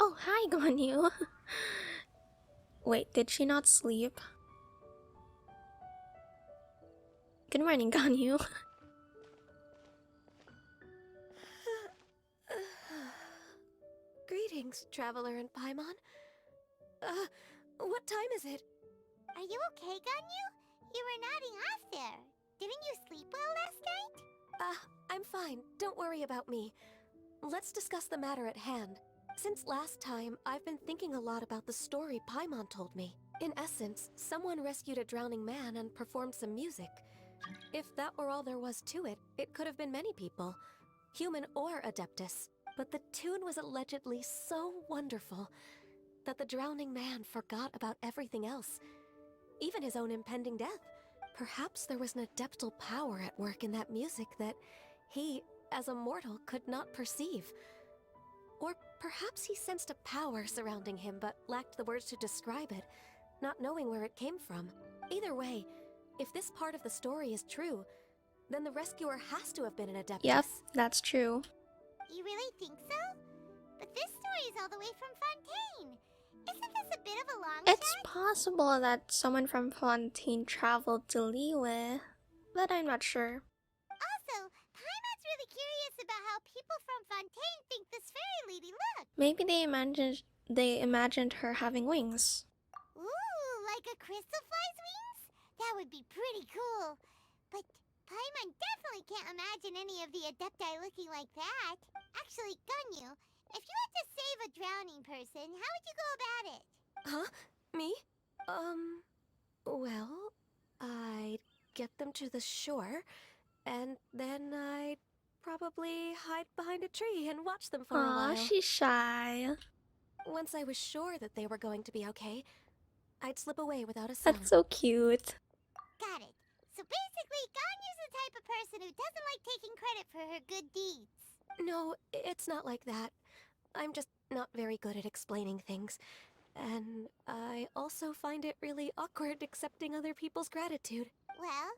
Oh, hi, Ganyu. Wait, did she not sleep? Good morning, Ganyu. Greetings, Traveler and Paimon. What time is it? Are you okay, Ganyu? You were nodding off there. Didn't you sleep well last night? I'm fine. Don't worry about me. Let's discuss the matter at hand. Since last time, I've been thinking a lot about the story Paimon told me. In essence, someone rescued a drowning man and performed some music. If that were all there was to it, it could have been many people, human or Adeptus. But the tune was allegedly so wonderful that the drowning man forgot about everything else, even his own impending death. Perhaps there was an adeptal power at work in that music that he, as a mortal, could not perceive. Or perhaps he sensed a power surrounding him but lacked the words to describe it, not knowing where it came from. Either way, if this part of the story is true, then the rescuer has to have been an Adeptus. Yep, that's true. You really think so? But this story is all the way from Fontaine. Isn't this a bit of a long It's shot? possible that someone from Fontaine traveled to liyue, but I'm not sure. Also, Paimon's really curious about how people from Fontaine think this fairy lady looks. Maybe they imagined her having wings. Ooh, like a crystal fly's wings? That would be pretty cool. But Paimon definitely can't imagine any of the Adepti looking like that. Actually, Ganyu, if you had to save a drowning person, how would you go about it? Huh? Me? Well, I'd get them to the shore, and then I'd probably hide behind a tree and watch them for a Aw, while. she's shy. Once I was sure that they were going to be okay, I'd slip away without a sound. That's so cute. Got it. So basically, Ganyu's the type of person who doesn't like taking credit for her good deeds. No, it's not like that. I'm just not very good at explaining things. And I also find it really awkward accepting other people's gratitude. Well,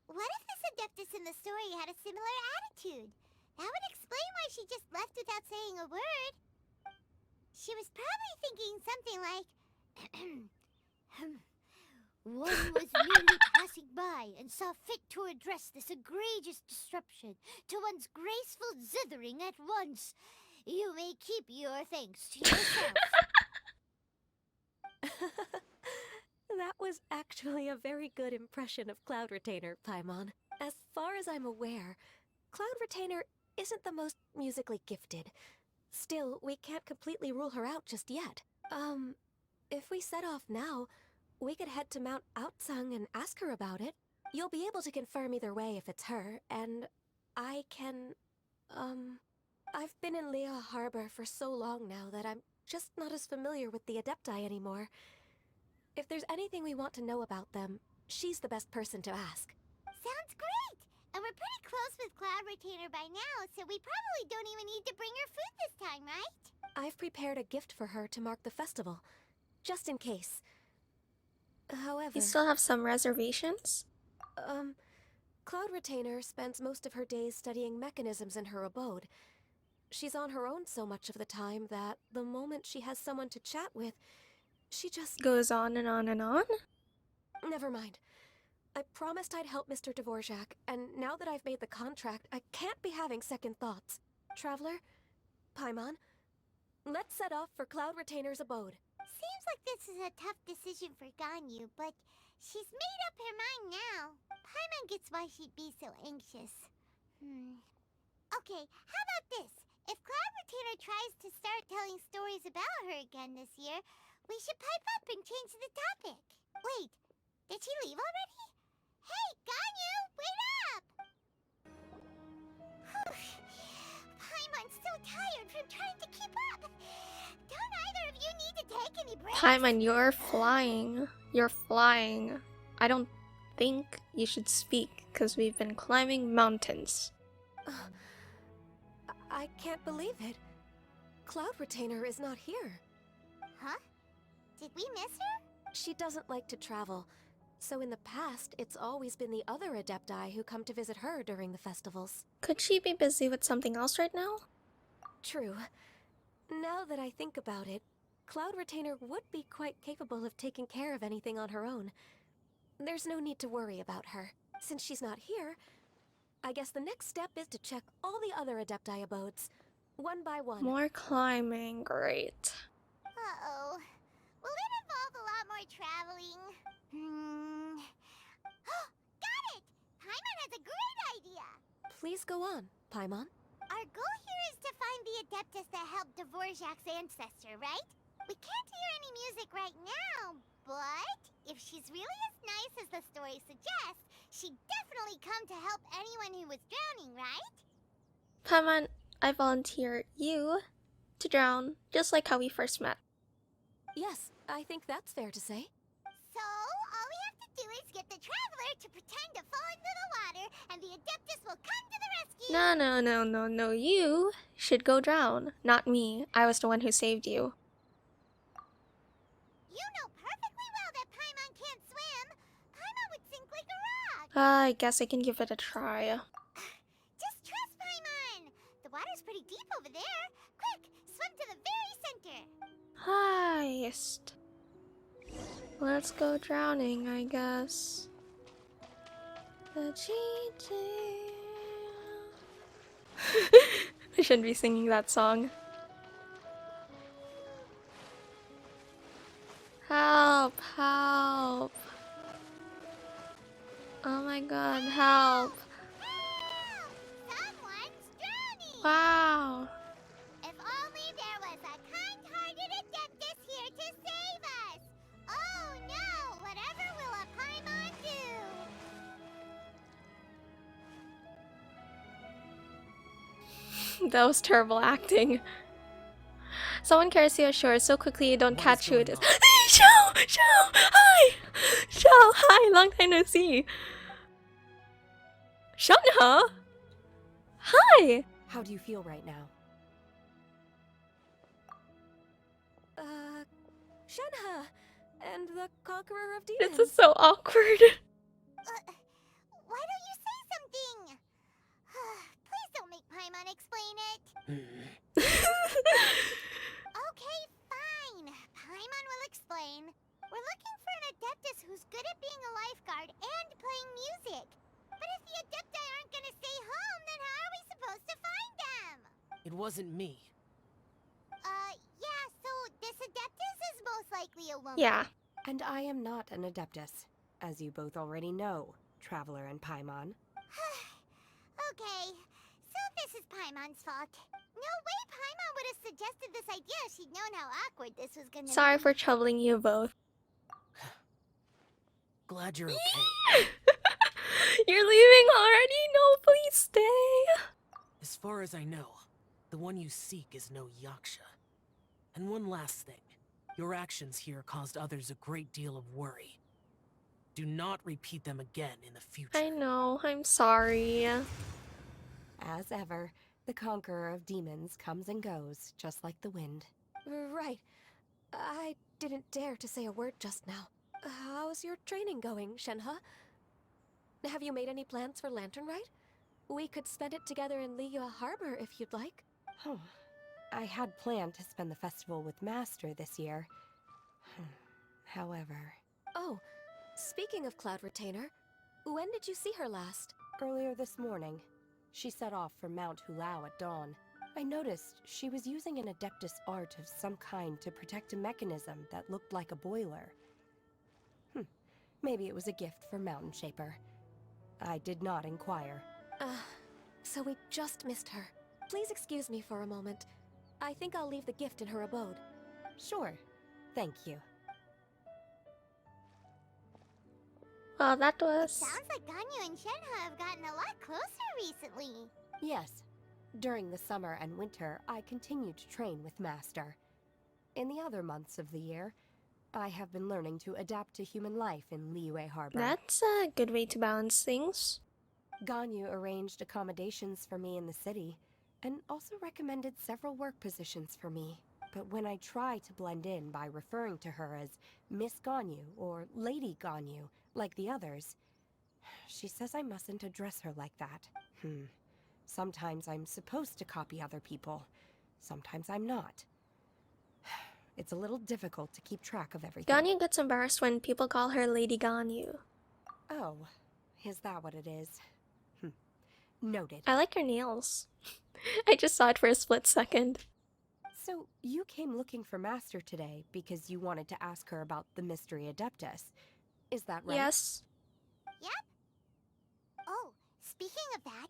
what if this Adeptus in the story had a similar attitude? That would explain why she just left without saying a word. She was probably thinking something like, one was merely passing by and saw fit to address this egregious disruption to one's graceful zithering at once. You may keep your thanks to yourself. That was actually a very good impression of Cloud Retainer, Paimon. As far as I'm aware, Cloud Retainer isn't the most musically gifted. Still, we can't completely rule her out just yet. If we set off now, we could head to Mount Outsung and ask her about it. You'll be able to confirm either way if it's her, and I can, I've been in liyue Harbor for so long now that I'm just not as familiar with the Adepti anymore. If there's anything we want to know about them, she's the best person to ask. Sounds great! And we're pretty close with Cloud Retainer by now, so we probably don't even need to bring her food this time, right? I've prepared a gift for her to mark the festival, just in case. However, You still have some reservations? Cloud Retainer spends most of her days studying mechanisms in her abode. She's on her own so much of the time that the moment she has someone to chat with, she just Goes on and on and on? Never mind. I promised I'd help Mr. Dvorak, and now that I've made the contract, I can't be having second thoughts. Traveler, Paimon, let's set off for Cloud Retainer's abode. Seems like this is a tough decision for Ganyu, but she's made up her mind now. Paimon gets why she'd be so anxious. Okay, how about this? If Cloud Retainer tries to start telling stories about her again this year, we should pipe up and change the topic. Wait, did she leave already? Hey, Ganyu, wait up! Paimon's so tired from trying to keep up. Don't either of you need to take any breaks? Paimon, you're flying. You're flying. I don't think you should speak, because we've been climbing mountains. I can't believe it. Cloud Retainer is not here. Huh? Did we miss her? She doesn't like to travel, so in the past, it's always been the other Adepti who come to visit her during the festivals. Could she be busy with something else right now? True. Now that I think about it, Cloud Retainer would be quite capable of taking care of anything on her own. There's no need to worry about her. Since she's not here, I guess the next step is to check all the other Adepti abodes, one by one. More climbing, great. Uh-oh. Will it involve a lot more traveling? Got it! Paimon has a great idea! Please go on, Paimon. Our goal here is to find the Adeptus that helped Dvorak's ancestor, right? We can't hear any music right now, but if she's really as nice as the story suggests, she'd definitely come to help anyone who was drowning, right? Paimon, I volunteer you to drown, just like how we first met. Yes, I think that's fair to say. So, all we have to do is get the Traveler to pretend to fall into the water, and the Adeptus will come to the rescue! No, you should go drown, not me. I was the one who saved you. You know perfectly well that Paimon can't swim! Paimon would sink like a rock! I guess I can give it a try. Just trust Paimon! The water's pretty deep over there. Quick, swim to the very center! Heist. Let's go drowning, I guess. The cheating. I shouldn't be singing that song. Help, help. Oh my god, help. Help! Someone's drowning! Wow. If only there was a kind-hearted Adeptus here to save us! Oh no! Whatever will a Paimon do? That was terrible acting. Someone carries you ashore so quickly you don't What catch is who it going is. on? Xiao! Hi! Xiao, hi! Long time no see. Shanha? Hi! How do you feel right now? Shenhe, and the Conqueror of This Demons. is so awkward. Why don't you say something? Please don't make Paimon explain it. Okay, fine. Paimon will explain. We're looking for an Adeptus who's good at being a lifeguard and playing music. But if the Adepti aren't gonna stay home, then how are we supposed to find them? It wasn't me. Yeah, so this Adeptus is most likely a woman. Yeah. And I am not an Adeptus, as you both already know, Traveler and Paimon. Okay, so this is Paimon's fault. No way Paimon would have suggested this idea if she'd known how awkward this was gonna Sorry be. for troubling you both. Glad you're okay. You're leaving already? No, please stay. As far as I know, the one you seek is no yaksha. And one last thing. Your actions here caused others a great deal of worry. Do not repeat them again in the future. I know, I'm sorry. As ever, the Conqueror of Demons comes and goes, just like the wind. Right. I didn't dare to say a word just now. How's your training going, Shenhe? Have you made any plans for Lantern Rite? We could spend it together in liyue Harbor if you'd like. Oh, I had planned to spend the festival with Master this year. However, Oh, speaking of Cloud Retainer, when did you see her last? earlier this morning, she set off for Mount Hulao at dawn. I noticed she was using an Adeptus art of some kind to protect a mechanism that looked like a boiler. Maybe it was a gift for Mountain Shaper. I did not inquire. So we just missed her. Please excuse me for a moment. I think I'll leave the gift in her abode. Sure. Thank you. Well, that was... Sounds like Ganyu and Shenhe have gotten a lot closer recently. Yes. During the summer and winter, I continue to train with Master. In the other months of the year, I have been learning to adapt to human life in Liyue Harbor. That's a good way to balance things. Ganyu arranged accommodations for me in the city, and also recommended several work positions for me. But when I try to blend in by referring to her as Miss Ganyu or Lady Ganyu, like the others, she says I mustn't address her like that. Sometimes I'm supposed to copy other people. Sometimes I'm not. It's a little difficult to keep track of everything. Ganyu gets embarrassed when people call her Lady Ganyu. Oh, is that what it is? Noted. I like her nails. I just saw it for a split second. So, you came looking for Master today because you wanted to ask her about the Mystery Adeptus. Is that right? Yes. Yep. Oh, speaking of that,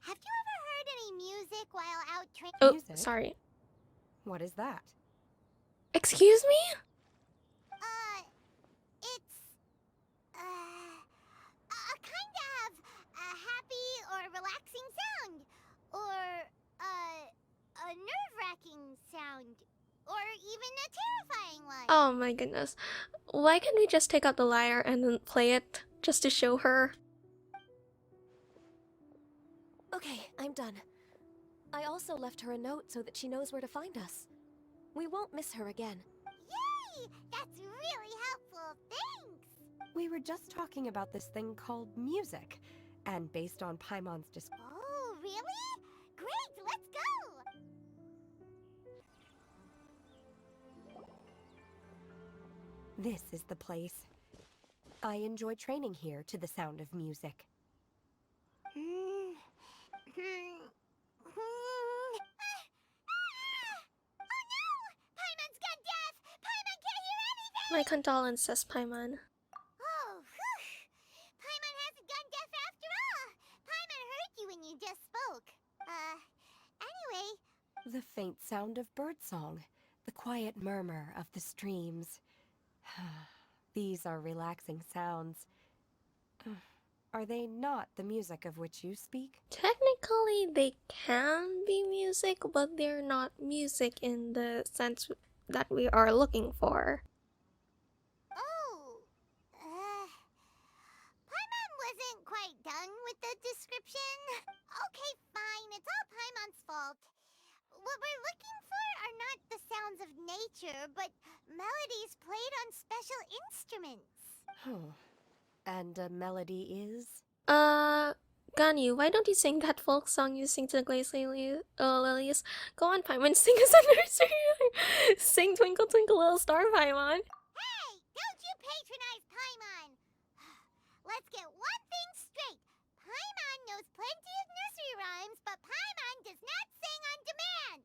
have you ever heard any music while out training? Oh, Music? sorry. What is that? Excuse me? It's a kind of a happy or relaxing sound, or a nerve-wracking sound, or even a terrifying one. Oh my goodness. Why can't we just take out the lyre and then play it just to show her? Okay, I'm done. I also left her a note so that she knows where to find us. We won't miss her again. Yay! That's really helpful. Thanks. We were just talking about this thing called music, and based on Paimon's Oh, really? Great. Let's go. This is the place. I enjoy training here to the sound of music. Oh no! Paimon's gone deaf! Paimon can't hear anything! My condolences, Paimon. Oh, whew! Paimon hasn't gone deaf after all! Paimon heard you when you just spoke. Anyway... The faint sound of birdsong, the quiet murmur of the streams. These are relaxing sounds. Are they not the music of which you speak? Technically, they can be music, but they're not music in the sense that we are looking for. Oh... Paimon wasn't quite done with the description. Okay, fine. It's all Paimon's fault. What we're looking for are not the sounds of nature, but melodies played on special instruments. And a melody is? Ganyu, why don't you sing that folk song you sing to the glazed lilies? Go on, Paimon, sing us a nursery rhyme. Sing Twinkle Twinkle Little Star, Paimon. Hey, don't you patronize Paimon! Let's get one thing straight. Paimon knows plenty of nursery rhymes, but Paimon does not sing on demand.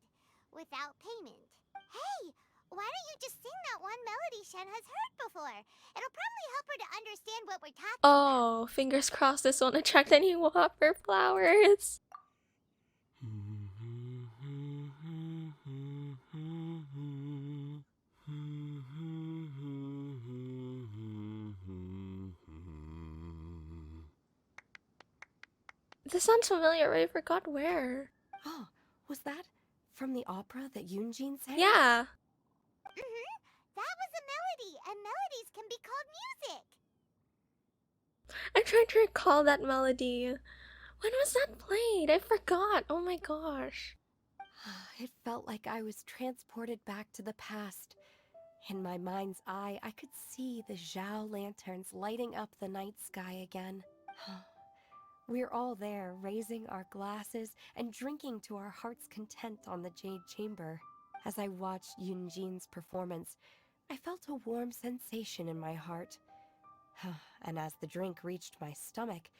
Without payment. Hey, why don't you just sing that one melody Shen has heard before? It'll probably help her to understand what we're talking about. Oh, fingers crossed this won't attract any whopper flowers. This sounds familiar, I forgot where. Oh, was that from the opera that Yunjin sang? Yeah. That was a melody, and melodies can be called music. I'm trying to recall that melody. When was that played? I forgot. Oh my gosh. It felt like I was transported back to the past. In my mind's eye, I could see the Zhao lanterns lighting up the night sky again. We're all there, raising our glasses and drinking to our heart's content on the Jade Chamber. As I watched Yunjin's performance, I felt a warm sensation in my heart. And as the drink reached my stomach,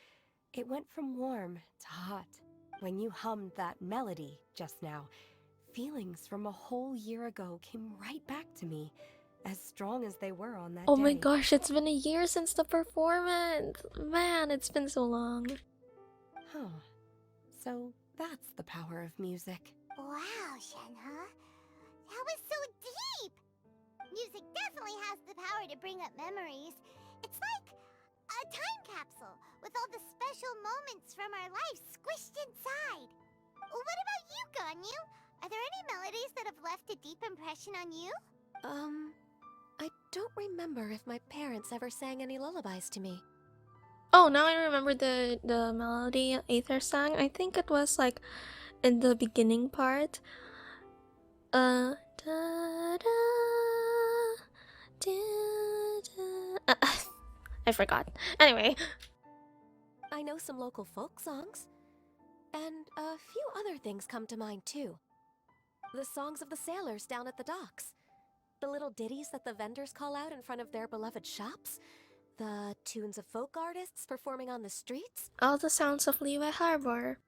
it went from warm to hot. When you hummed that melody just now, feelings from a whole year ago came right back to me, as strong as they were on that day. Oh my gosh, it's been a year since the performance. Man, it's been so long. So that's the power of music. Wow, Shenhe. That was so deep! Music definitely has the power to bring up memories. It's like a time capsule with all the special moments from our lives squished inside. What about you, Ganyu? Are there any melodies that have left a deep impression on you? I don't remember if my parents ever sang any lullabies to me. Oh, now I remember the melody 𝐻𝐼𝐹 sang. I think it was like in the beginning part. Da, da, da, da. I forgot. Anyway. I know some local folk songs. And a few other things come to mind too. The songs of the sailors down at the docks. The little ditties that the vendors call out in front of their beloved shops? The tunes of folk artists performing on the streets? All the sounds of Liyue Harbor.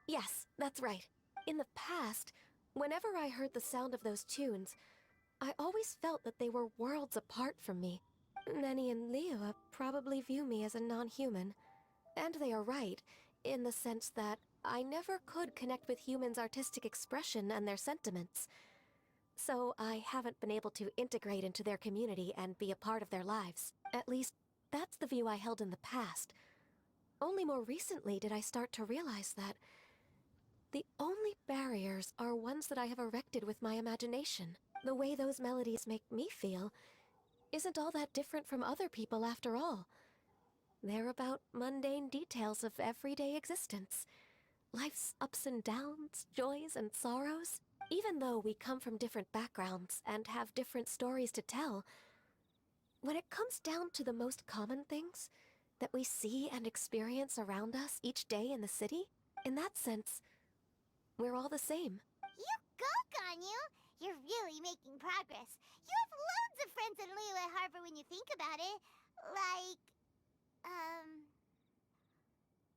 Yes, that's right. In the past, whenever I heard the sound of those tunes, I always felt that they were worlds apart from me. Nenny and Liyue probably view me as a non-human. And they are right, in the sense that I never could connect with humans' artistic expression and their sentiments. So I haven't been able to integrate into their community and be a part of their lives. At least, that's the view I held in the past. Only more recently did I start to realize that the only barriers are ones that I have erected with my imagination. The way those melodies make me feel isn't all that different from other people after all. They're about mundane details of everyday existence. Life's ups and downs, joys and sorrows. Even though we come from different backgrounds and have different stories to tell, when it comes down to the most common things that we see and experience around us each day in the city, in that sense, we're all the same. You go, Ganyu! You're really making progress. You have loads of friends in Liyue Harbor when you think about it. Like,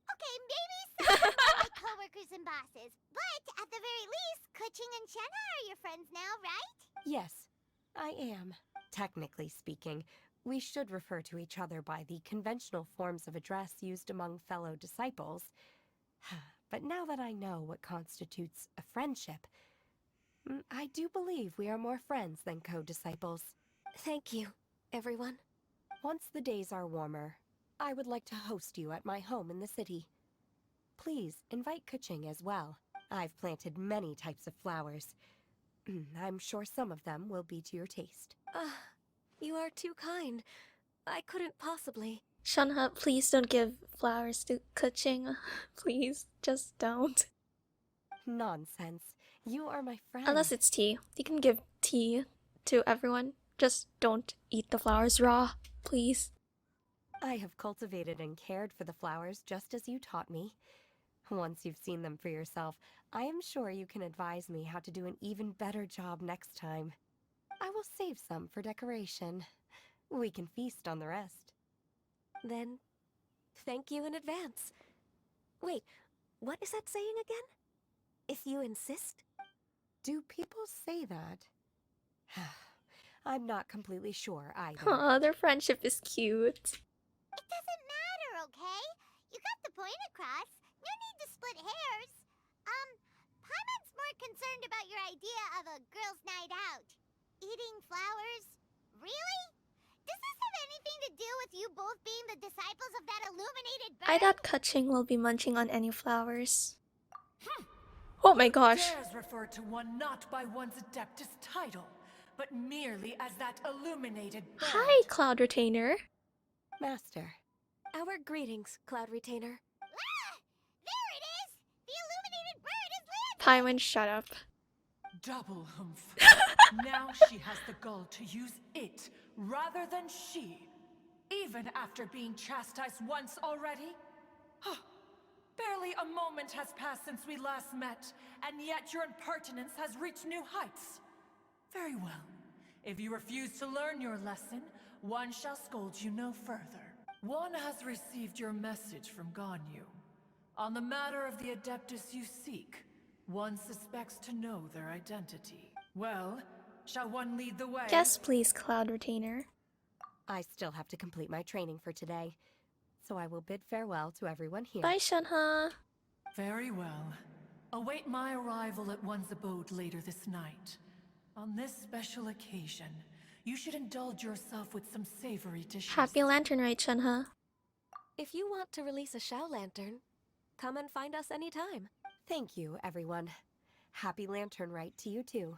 okay, maybe some of them are like coworkers and bosses. But at the very least, 𝐋𝐨𝐠𝐿𝐧𝐠 and 𝐿𝐴 are your friends now, right? Yes, I am. Technically speaking, we should refer to each other by the conventional forms of address used among fellow disciples. But now that I know what constitutes a friendship, I do believe we are more friends than co-disciples. Thank you, everyone. Once the days are warmer, I would like to host you at my home in the city. Please invite 𝐋𝐨𝐿𝐧𝐠 as well. I've planted many types of flowers. I'm sure some of them will be to your taste. You are too kind. I couldn't possibly. Shanha, please don't give flowers to 𝐋𝐨𝐿𝐧𝐠. Please, just don't. Nonsense. You are my friend. Unless it's tea. You can give tea to everyone. Just don't eat the flowers raw, please. I have cultivated and cared for the flowers just as you taught me. Once you've seen them for yourself, I am sure you can advise me how to do an even better job next time. I will save some for decoration. We can feast on the rest. Then, thank you in advance. Wait, what is that saying again? If you insist? Do people say that? I'm not completely sure either. Aw, their friendship is cute. It doesn't matter, okay? You got the point across. No need to split hairs. Paimon's more concerned about your idea of a girls' night out. Eating flowers? Really? Does this have anything to do with you both being the disciples of that illuminated bird? I doubt 𝐋𝐿𝐴 will be munching on any flowers. Oh my gosh. Dares refer to one not by one's adeptus title, but merely as that illuminated bird. Hi, Cloud Retainer. Master. Our greetings, Cloud Retainer. Ah! There it is! The illuminated bird is landing! Paimon, shut up. Double humph. Now she has the gall to use it rather than she, even after being chastised once already. Barely a moment has passed since we last met, and yet your impertinence has reached new heights. Very well. If you refuse to learn your lesson, one shall scold you no further. One has received your message from Ganyu. On the matter of the adeptus you seek, one suspects to know their identity. Well, shall one lead the way? Yes, please, Cloud Retainer. I still have to complete my training for today, so I will bid farewell to everyone here. Bye, Shanha. Very well. Await my arrival at one's abode later this night. On this special occasion, you should indulge yourself with some savory dishes. Happy Lantern Rite, Shanha. If you want to release a Xiao Lantern, come and find us anytime. Thank you, everyone. Happy Lantern Rite to you too.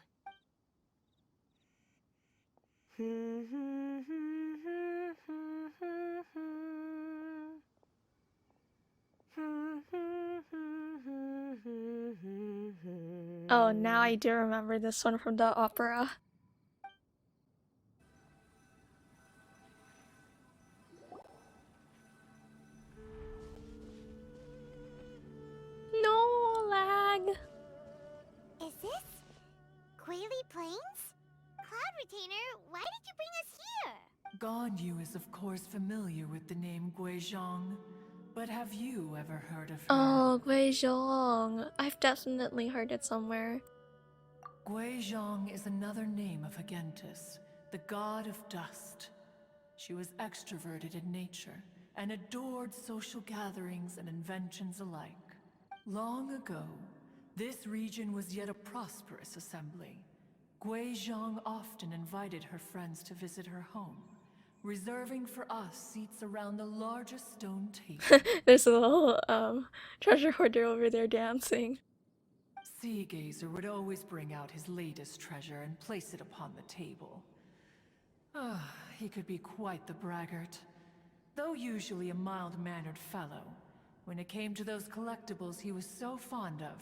Oh, now I do remember this one from the opera. No lag. Is this 𝐋𝐿𝐴 Plains? Cloud Cloud Retainer, why did you bring us here? Ganyu is of course familiar with the name 𝐋𝐨𝐿, but have you ever heard of her? Oh, 𝐋𝐨. I've definitely heard it somewhere. 𝐋𝐨 is another name of Agentis, the god of dust. She was extroverted in nature and adored social gatherings and inventions alike. Long ago, this region was yet a prosperous assembly. 𝐋𝐨 often invited her friends to visit her home, reserving for us seats around the largest stone table. There's a little treasure hoarder over there dancing. 𝐋𝐨𝐠𝐠𝐢𝐧𝐠 would always bring out his latest treasure and place it upon the table. He could be quite the braggart. Though usually a mild-mannered fellow, when it came to those collectibles he was so fond of,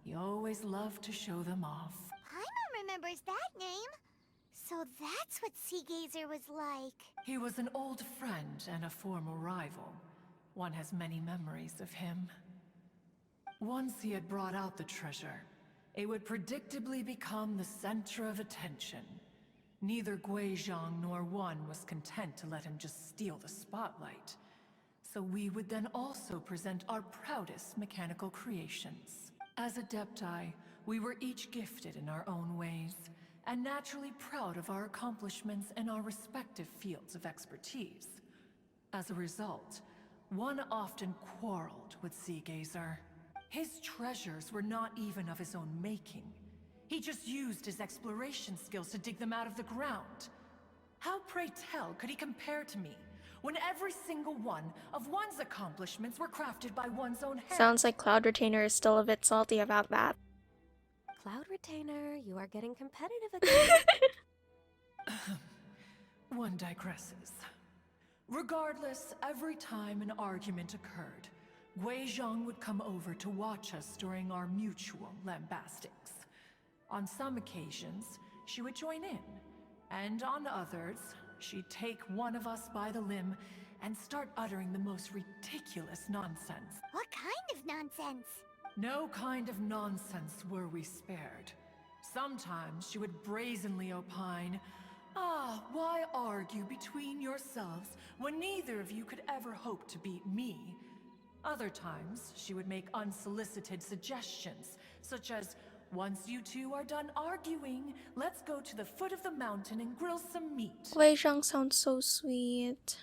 he always loved to show them off. Paimon remembers that name. So that's what 𝐋𝐨𝐠𝐲𝐵 was like. He was an old friend and a former rival. One has many memories of him. Once he had brought out the treasure, it would predictably become the center of attention. Neither 𝐋𝐨 nor one was content to let him just steal the spotlight. So we would then also present our proudest mechanical creations. As Adepti, we were each gifted in our own ways, and naturally proud of our accomplishments in our respective fields of expertise. As a result, one often quarreled with 𝐋𝐨𝐠𝐲𝐵. His treasures were not even of his own making. He just used his exploration skills to dig them out of the ground. How, pray tell, could he compare to me, when every single one of one's accomplishments were crafted by one's own hand? Sounds like Cloud Retainer is still a bit salty about that. Cloud Retainer, you are getting competitive again. One digresses. Regardless, every time an argument occurred, 𝐋𝐨 would come over to watch us during our mutual lambastics. On some occasions, she would join in, and on others, she'd take one of us by the limb and start uttering the most ridiculous nonsense. What kind of nonsense? No kind of nonsense were we spared. Sometimes she would brazenly opine, why argue between yourselves when neither of you could ever hope to beat me? Other times, she would make unsolicited suggestions, such as, once you two are done arguing, let's go to the foot of the mountain and grill some meat. 𝐋𝐨 sounds so sweet.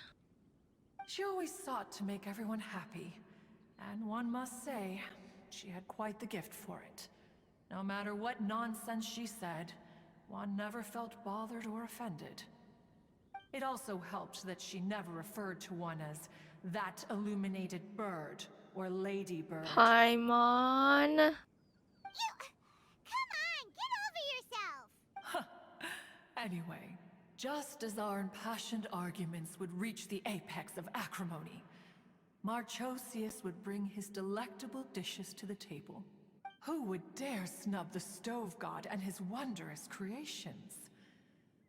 She always sought to make everyone happy, and one must say, she had quite the gift for it. No matter what nonsense she said, one never felt bothered or offended. It also helped that she never referred to one as that illuminated bird or ladybird. Paimon. Come on, get over yourself! Anyway, just as our impassioned arguments would reach the apex of acrimony, 𝐻𝐿 would bring his delectable dishes to the table. Who would dare snub the stove god and his wondrous creations?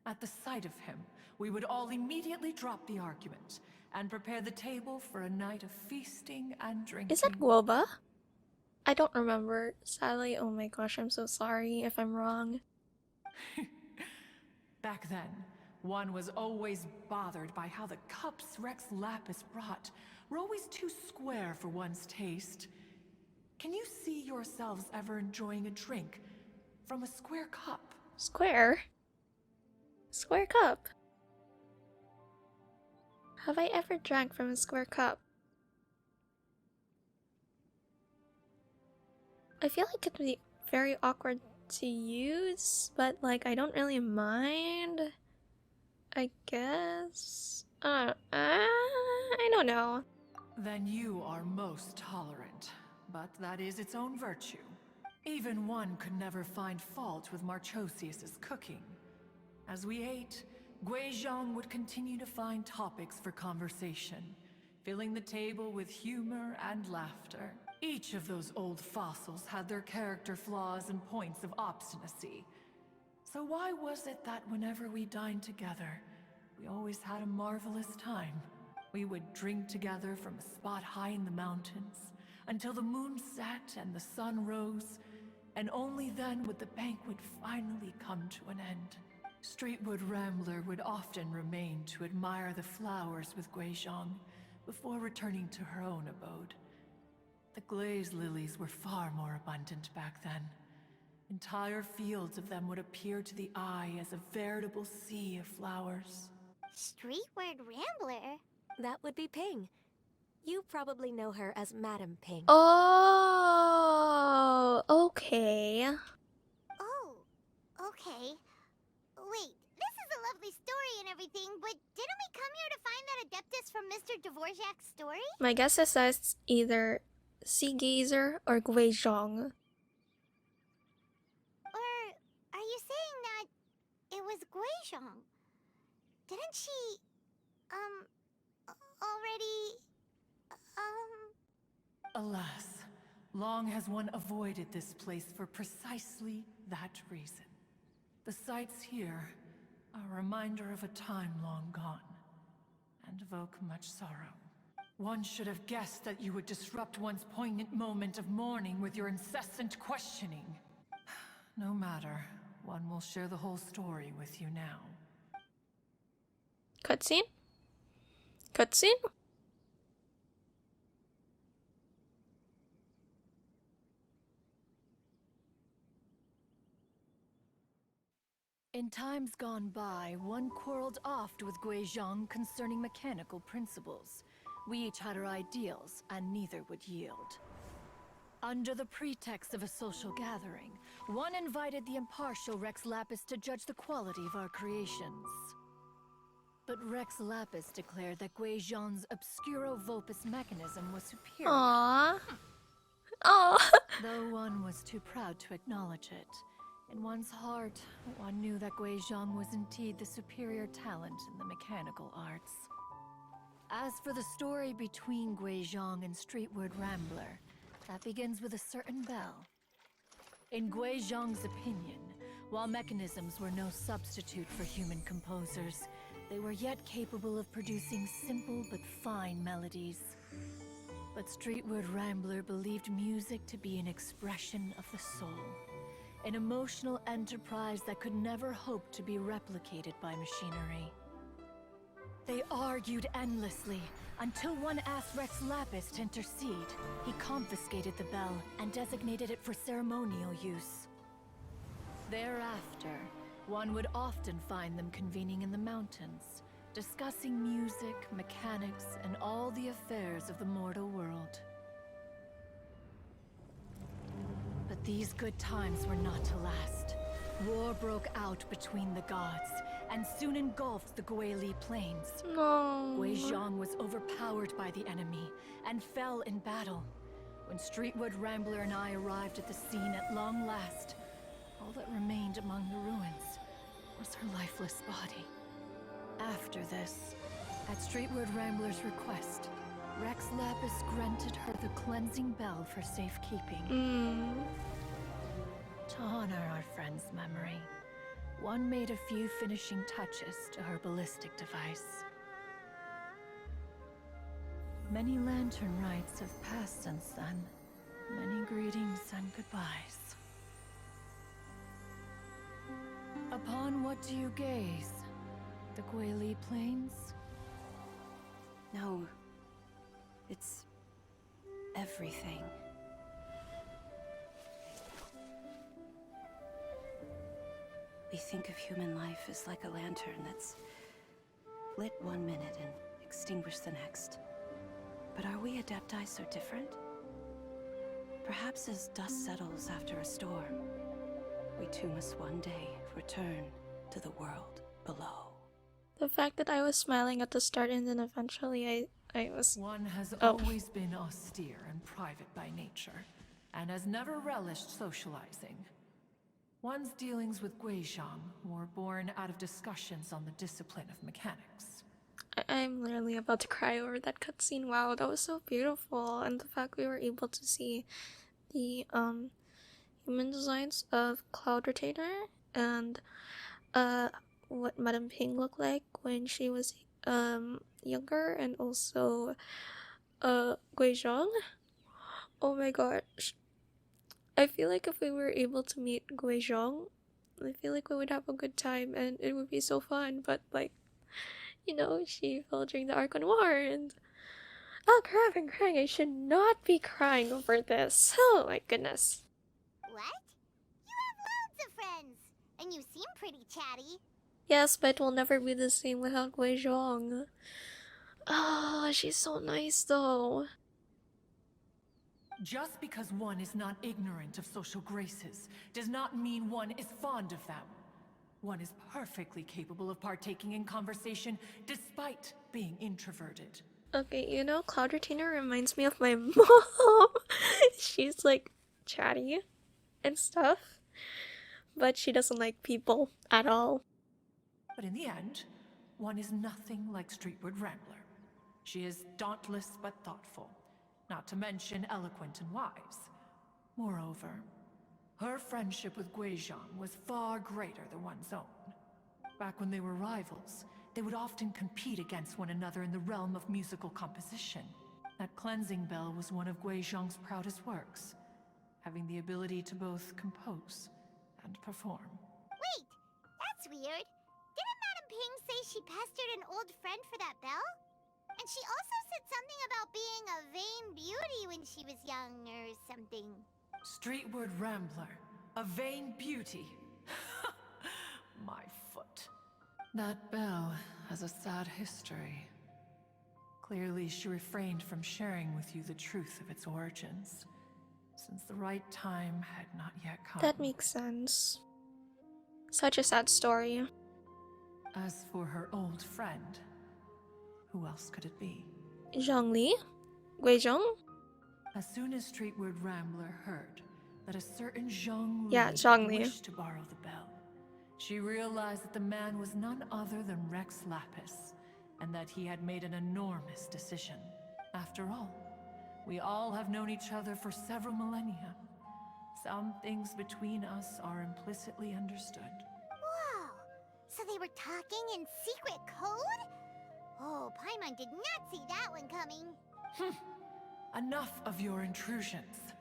At the sight of him, we would all immediately drop the argument and prepare the table for a night of feasting and drinking. Is that Guoba? I don't remember. Sadly, oh my gosh, I'm so sorry if I'm wrong. Back then, one was always bothered by how the cups Rex Lapis brought were always too square for one's taste. Can you see yourselves ever enjoying a drink from a square cup? Square? Square cup? Have I ever drank from a square cup? I feel like it'd be very awkward to use, but like I don't really mind. I guess. I don't know. Then you are most tolerant, but that is its own virtue. Even one could never find fault with 𝐻𝐿 cooking. As we ate, 𝐋𝐨 would continue to find topics for conversation, filling the table with humor and laughter. Each of those old fossils had their character flaws and points of obstinacy. So why was it that whenever we dined together, we always had a marvelous time? We would drink together from a spot high in the mountains, until the moon set and the sun rose, and only then would the banquet finally come to an end. Streetwood Rambler would often remain to admire the flowers with Guizhong before returning to her own abode. The glaze lilies were far more abundant back then. Entire fields of them would appear to the eye as a veritable sea of flowers. Streetward Rambler? That would be Ping. You probably know her as Madam Ping. Oh, okay. Oh, okay. Wait, this is a lovely story and everything, but didn't we come here to find that Adeptus from Mr. Dvorak's story? My guess is that it's either 𝐋𝐨𝐠𝐬𝐧𝐠 or Guizhong. Or are you saying that it was Guizhong? Didn't she, already, Alas, long has one avoided this place for precisely that reason. The sights here are a reminder of a time long gone, and evoke much sorrow. One should have guessed that you would disrupt one's poignant moment of mourning with your incessant questioning. No matter, one will share the whole story with you now. Cutscene? Cutscene? In times gone by, one quarreled oft with Guizhong concerning mechanical principles. We each had our ideals, and neither would yield. Under the pretext of a social gathering, one invited the impartial 𝐹 to judge the quality of our creations. But 𝐹 declared that Guizhong's obscuro vopus mechanism was superior. Aww. Aww. Though one was too proud to acknowledge it, in one's heart, one knew that Guizhong was indeed the superior talent in the mechanical arts. As for the story between Guizhong and Streetward Rambler, that begins with a certain bell. In Guizhong's opinion, while mechanisms were no substitute for human composers, they were yet capable of producing simple but fine melodies. But Streetward Rambler believed music to be an expression of the soul. An emotional enterprise that could never hope to be replicated by machinery. They argued endlessly, until one asked 𝐹 to intercede. He confiscated the bell and designated it for ceremonial use. Thereafter, one would often find them convening in the mountains, discussing music, mechanics, and all the affairs of the mortal world. But these good times were not to last. War broke out between the gods, and soon engulfed the Guili plains. No. Guizhong was overpowered by the enemy, and fell in battle. When Streetwood Rambler and I arrived at the scene at long last, all that remained among the ruins was her lifeless body. After this, at Streetwood Rambler's request, 𝐹 granted her the cleansing bell for safekeeping. To honor our friend's memory, one made a few finishing touches to her ballistic device. Many lantern rites have passed since then. Many greetings and goodbyes. Upon what do you gaze? The Guili Plains? No. It's everything. We think of human life as like a lantern that's lit one minute and extinguished the next. But are we Adepti so different? Perhaps as dust settles after a storm, we too must one day return to the world below. The fact that I was smiling at the start and then eventually I was... One has Oh. always been austere and private by nature, and has never relished socializing. One's dealings with Guizhong were born out of discussions on the discipline of mechanics. I'm literally about to cry over that cutscene. Wow, that was so beautiful. And the fact we were able to see the human designs of Cloud Retainer and what Madame Ping looked like when she was younger, and also Guizhong. Oh my gosh. I feel like if we were able to meet Guizhong, I feel like we would have a good time and it would be so fun, but like, you know, she fell during the Archon War and oh crap, I'm crying. I should not be crying over this. Oh my goodness. What? You have loads of friends, and you seem pretty chatty. Yes, but it will never be the same without Gui Zhong. Oh, she's so nice though. Just because one is not ignorant of social graces does not mean one is fond of them. One is perfectly capable of partaking in conversation despite being introverted. Okay, you know, Cloud Retainer reminds me of my mom. She's like chatty and stuff, but she doesn't like people at all. But in the end, one is nothing like Streetward Rambler. She is dauntless but thoughtful, not to mention eloquent and wise. Moreover, her friendship with Gui Zhong was far greater than one's own. Back when they were rivals, they would often compete against one another in the realm of musical composition. That cleansing bell was one of Gui Zhong's proudest works, having the ability to both compose and perform. Wait, that's weird. Didn't Madame Ping say she pestered an old friend for that bell? And she also said something about being a vain beauty when she was young or something. Streetward Rambler, a vain beauty. My foot. That bell has a sad history. Clearly, she refrained from sharing with you the truth of its origins, since the right time had not yet come. That makes sense. Such a sad story. As for her old friend, who else could it be? Zhongli? Gui Zhong? As soon as Streetward Rambler heard that a certain Zhongli Yeah, Zhongli. wished to borrow the bell, she realized that the man was none other than 𝐋𝐿, and that he had made an enormous decision. After all, we all have known each other for several millennia. Some things between us are implicitly understood. Whoa! So they were talking in secret code? Oh, Paimon did not see that one coming. Enough of your intrusions.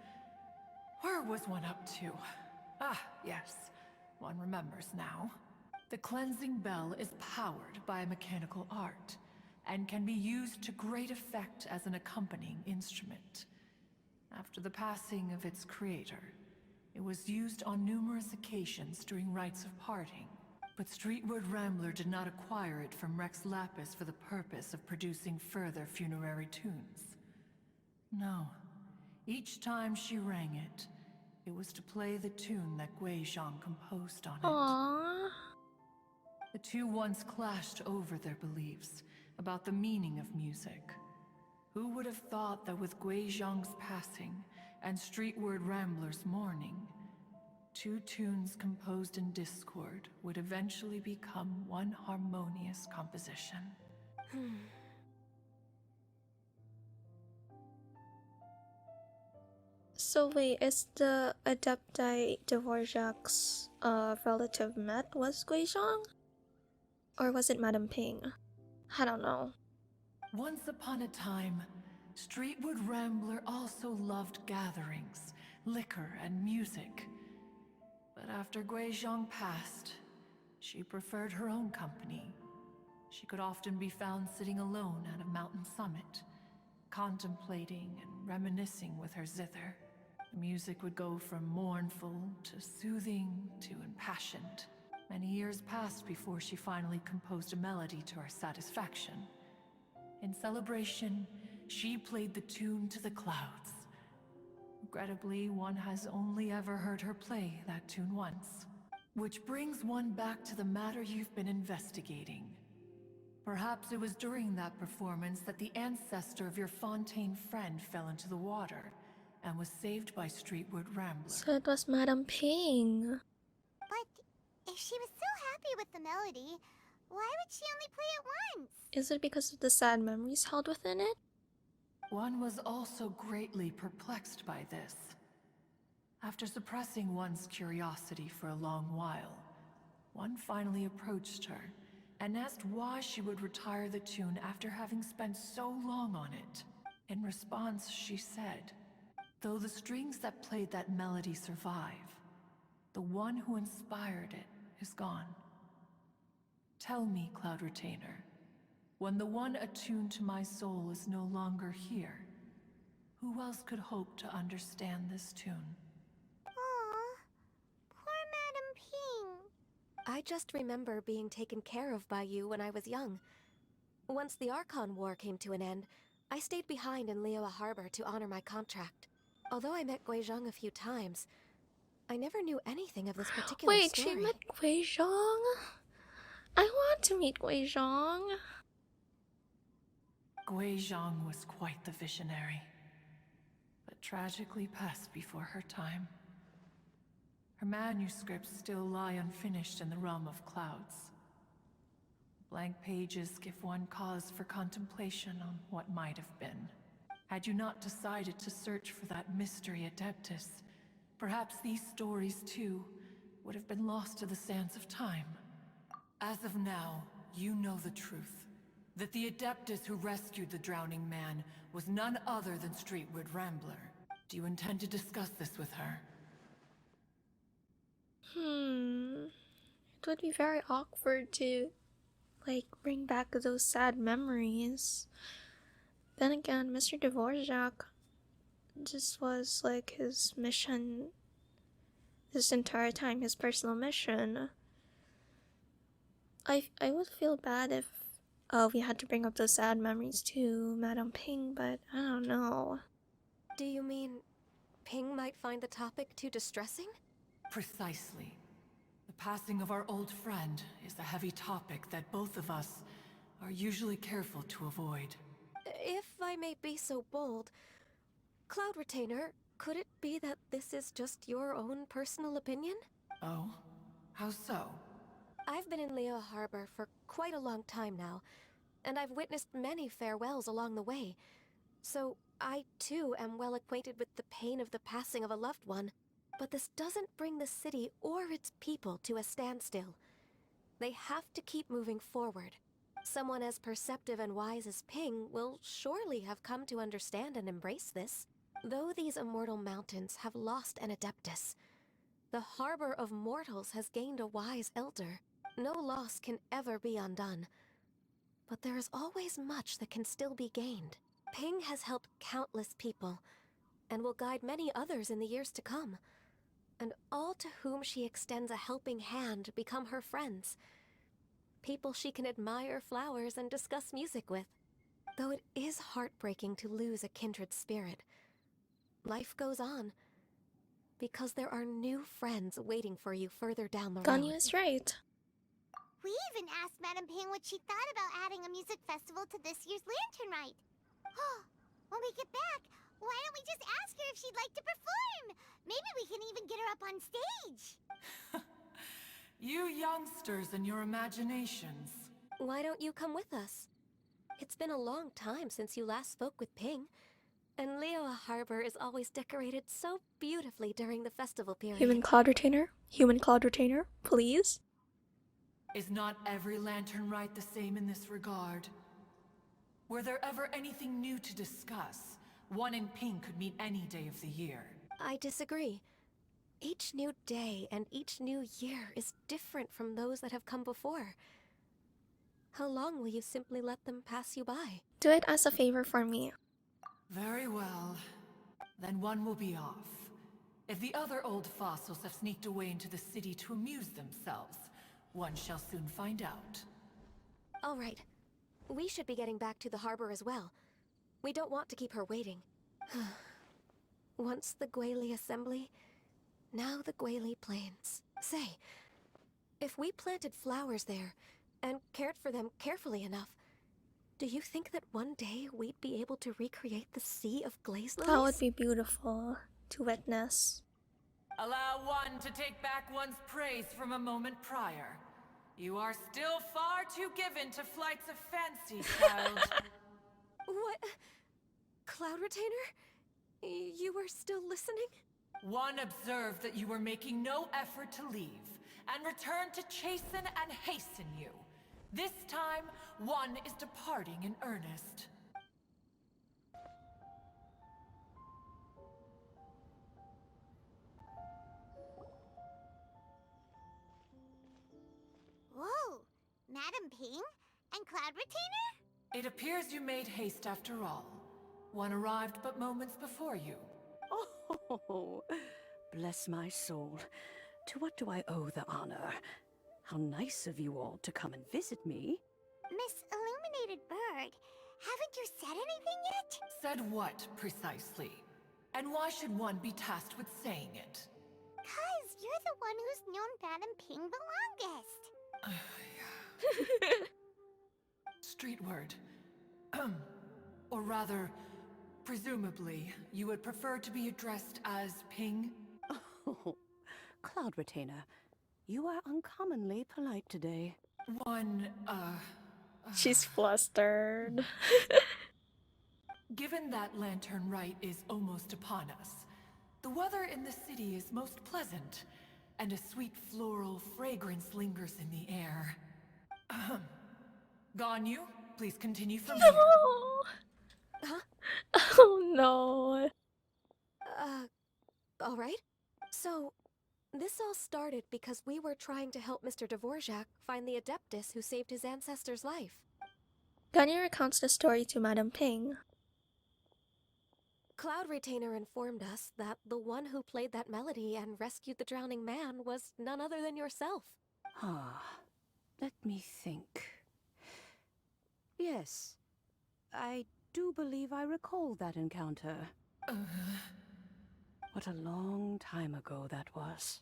Where was one up to? Ah, yes. One remembers now. The cleansing bell is powered by a mechanical art, and can be used to great effect as an accompanying instrument. After the passing of its creator, it was used on numerous occasions during rites of parting. But Streetward Rambler did not acquire it from 𝐋𝐿 for the purpose of producing further funerary tunes. No. Each time she rang it, it was to play the tune that Gui Zhong composed on it. Aww. The two once clashed over their beliefs about the meaning of music. Who would have thought that with Gui Zhong's passing and Streetward Rambler's mourning, two tunes composed in discord would eventually become one harmonious composition? So wait, is the Adepti Dvorak's relative met was Gui Zhong? Or was it Madame Ping? I don't know. Once upon a time, Streetward Rambler also loved gatherings, liquor, and music. But after Gui Zhong passed, she preferred her own company. She could often be found sitting alone at a mountain summit, contemplating and reminiscing with her zither. The music would go from mournful to soothing to impassioned. Many years passed before she finally composed a melody to her satisfaction. In celebration, she played the tune to the clouds. Regrettably, one has only ever heard her play that tune once. Which brings one back to the matter you've been investigating. Perhaps it was during that performance that the ancestor of your Fontaine friend fell into the water and was saved by Streetward Rambler. So it was Madame Ping. But if she was so happy with the melody, why would she only play it once? Is it because of the sad memories held within it? One was also greatly perplexed by this. After suppressing one's curiosity for a long while, one finally approached her and asked why she would retire the tune after having spent so long on it. In response, she said, "Though the strings that played that melody survive, The one who inspired it is gone. Tell me, Cloud Retainer, when the one attuned to my soul is no longer here, who else could hope to understand this tune? Aw, poor Madam Ping. I just remember being taken care of by you when I was young. Once the Archon War came to an end, I stayed behind in Liyue Harbor to honor my contract. Although I met 𝐻𝐺 a few times, I never knew anything of this particular Wait, story. she met 𝐻𝐻↑? I want to meet 𝐻𝐻↑. 𝐻𝐺 was quite the visionary, but tragically passed before her time. Her manuscripts still lie unfinished in the realm of clouds. Blank pages give one cause for contemplation on what might have been. Had you not decided to search for that mystery Adeptus, perhaps these stories too would have been lost to the sands of time. As of now, you know the truth. That the Adeptus who rescued the drowning man was none other than Streetwood Rambler. Do you intend to discuss this with her? It would be very awkward to, like, bring back those sad memories. Then again, Mr. Dvorak just was like his mission this entire time, his personal mission. I would feel bad if we had to bring up those sad memories to Madame Ping, but I don't know. Do you mean Ping might find the topic too distressing? Precisely. The passing of our old friend is a heavy topic that both of us are usually careful to avoid. If I may be so bold, Cloud Retainer, could it be that this is just your own personal opinion? Oh? How so? I've been in Liyue Harbor for quite a long time now, and I've witnessed many farewells along the way. So I too am well acquainted with the pain of the passing of a loved one. But this doesn't bring the city or its people to a standstill. They have to keep moving forward. Someone as perceptive and wise as Ping will surely have come to understand and embrace this. Though these immortal mountains have lost an Adeptus, the harbor of mortals has gained a wise elder. No loss can ever be undone. But there is always much that can still be gained. Ping has helped countless people, and will guide many others in the years to come. And all to whom she extends a helping hand become her friends. People she can admire flowers and discuss music with. Though it is heartbreaking to lose a kindred spirit, life goes on. Because there are new friends waiting for you further down the road. Ganyu is right. We even asked Madam Ping what she thought about adding a music festival to this year's Lantern Rite. When we get back, why don't we just ask her if she'd like to perform? Maybe we can even get her up on stage. You youngsters and your imaginations. Why don't you come with us? It's been a long time since you last spoke with Ping, and Liyue Harbor is always decorated so beautifully during the festival period. Human Cloud Retainer? Human Cloud Retainer, please? Is not every Lantern Rite the same in this regard? Were there ever anything new to discuss? One in Ping could meet any day of the year. I disagree. Each new day and each new year is different from those that have come before. How long will you simply let them pass you by? Do it as a favor for me. Very well. Then one will be off. If the other old fossils have sneaked away into the city to amuse themselves, one shall soon find out. All right. We should be getting back to the harbor as well. We don't want to keep her waiting. Once the 𝐻𝐺 assembly, now the 𝐻𝐺 plains. Say, if we planted flowers there, and cared for them carefully enough, do you think that one day we'd be able to recreate the sea of glaze lilies? That would be beautiful to witness. Allow one to take back one's praise from a moment prior. You are still far too given to flights of fancy, child. What? Cloud Retainer? You were still listening? One observed that you were making no effort to leave, and returned to chasten and hasten you. This time, one is departing in earnest. Madam Ping and Cloud Retainer? It appears you made haste after all. One arrived but moments before you. Oh, bless my soul. To what do I owe the honor? How nice of you all to come and visit me. Miss Illuminated Bird, haven't you said anything yet? Said what, precisely? And why should one be tasked with saying it? 'Cause you're the one who's known Madam Ping the longest. Street word. Or rather, presumably, you would prefer to be addressed as Ping? Oh, Cloud Retainer, you are uncommonly polite today. She's flustered. Given that Lantern Rite is almost upon us, the weather in the city is most pleasant, and a sweet floral fragrance lingers in the air. Ganyu, please continue from here. No. Huh? Oh no. Alright. So, this all started because we were trying to help Mr. Dvorak find the Adeptus who saved his ancestor's life. Ganyu recounts the story to Madam Ping. Cloud Retainer informed us that the one who played that melody and rescued the drowning man was none other than yourself. Let me think. Yes, I do believe I recall that encounter. What a long time ago that was.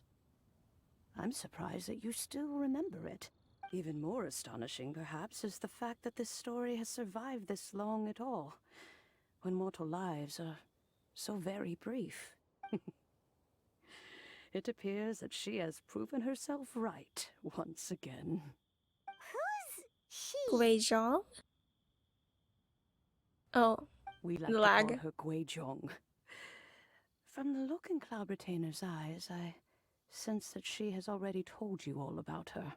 I'm surprised that you still remember it. Even more astonishing, perhaps, is the fact that this story has survived this long at all, when mortal lives are so very brief. It appears that she has proven herself right once again. Who's she? Guizhong? Oh, We like to lag. call her Guizhong. From the look in Cloud Retainer's eyes, I sense that she has already told you all about her.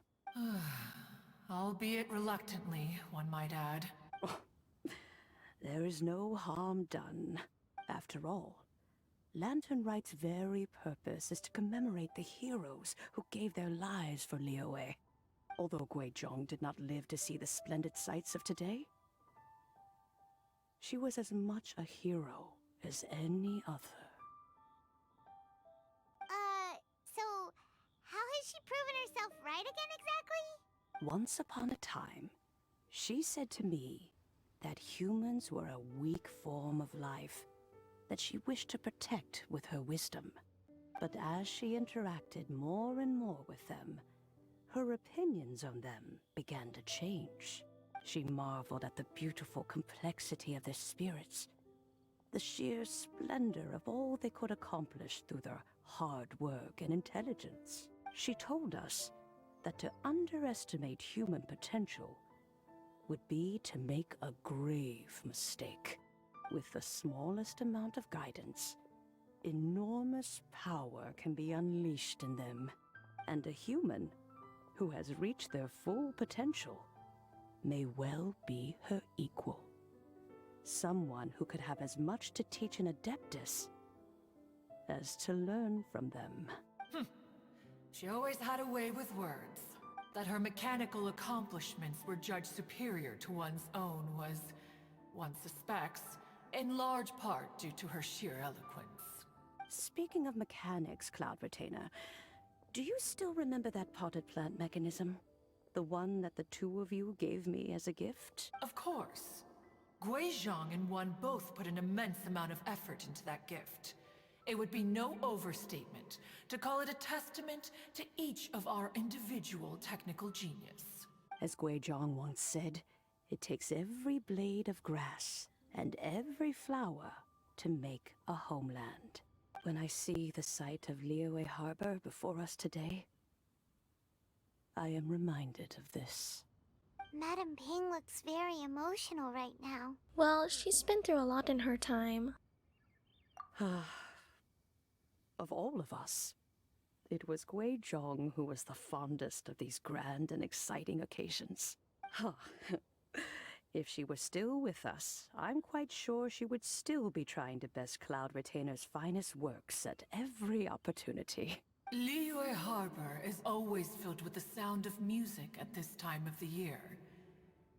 Albeit reluctantly, one might add. There is no harm done. After all, Lantern Rite's very purpose is to commemorate the heroes who gave their lives for liyue. Although Guizhong did not live to see the splendid sights of today, she was as much a hero as any other. So, how has she proven herself right again exactly? Once upon a time, she said to me that humans were a weak form of life that she wished to protect with her wisdom. But as she interacted more and more with them, her opinions on them began to change. She marveled at the beautiful complexity of their spirits, the sheer splendor of all they could accomplish through their hard work and intelligence. She told us that to underestimate human potential would be to make a grave mistake. With the smallest amount of guidance, enormous power can be unleashed in them, and a human who has reached their full potential may well be her equal. Someone who could have as much to teach an Adeptus as to learn from them. She always had a way with words. That her mechanical accomplishments were judged superior to one's own was, one suspects, in large part due to her sheer eloquence. Speaking of mechanics, Cloud Retainer, do you still remember that potted plant mechanism? The one that the two of you gave me as a gift? Of course. Guizhong and one both put an immense amount of effort into that gift. It would be no overstatement to call it a testament to each of our individual technical genius. As Guizhong once said, it takes every blade of grass and every flower to make a homeland. When I see the site of Liyue Harbor before us today, I am reminded of this. Madam Ping looks very emotional right now. Well, she's been through a lot in her time. Of all of us, it was Guizhong who was the fondest of these grand and exciting occasions. If she were still with us, I'm quite sure she would still be trying to best Cloud Retainer's finest works at every opportunity. Liyue Harbor is always filled with the sound of music at this time of the year.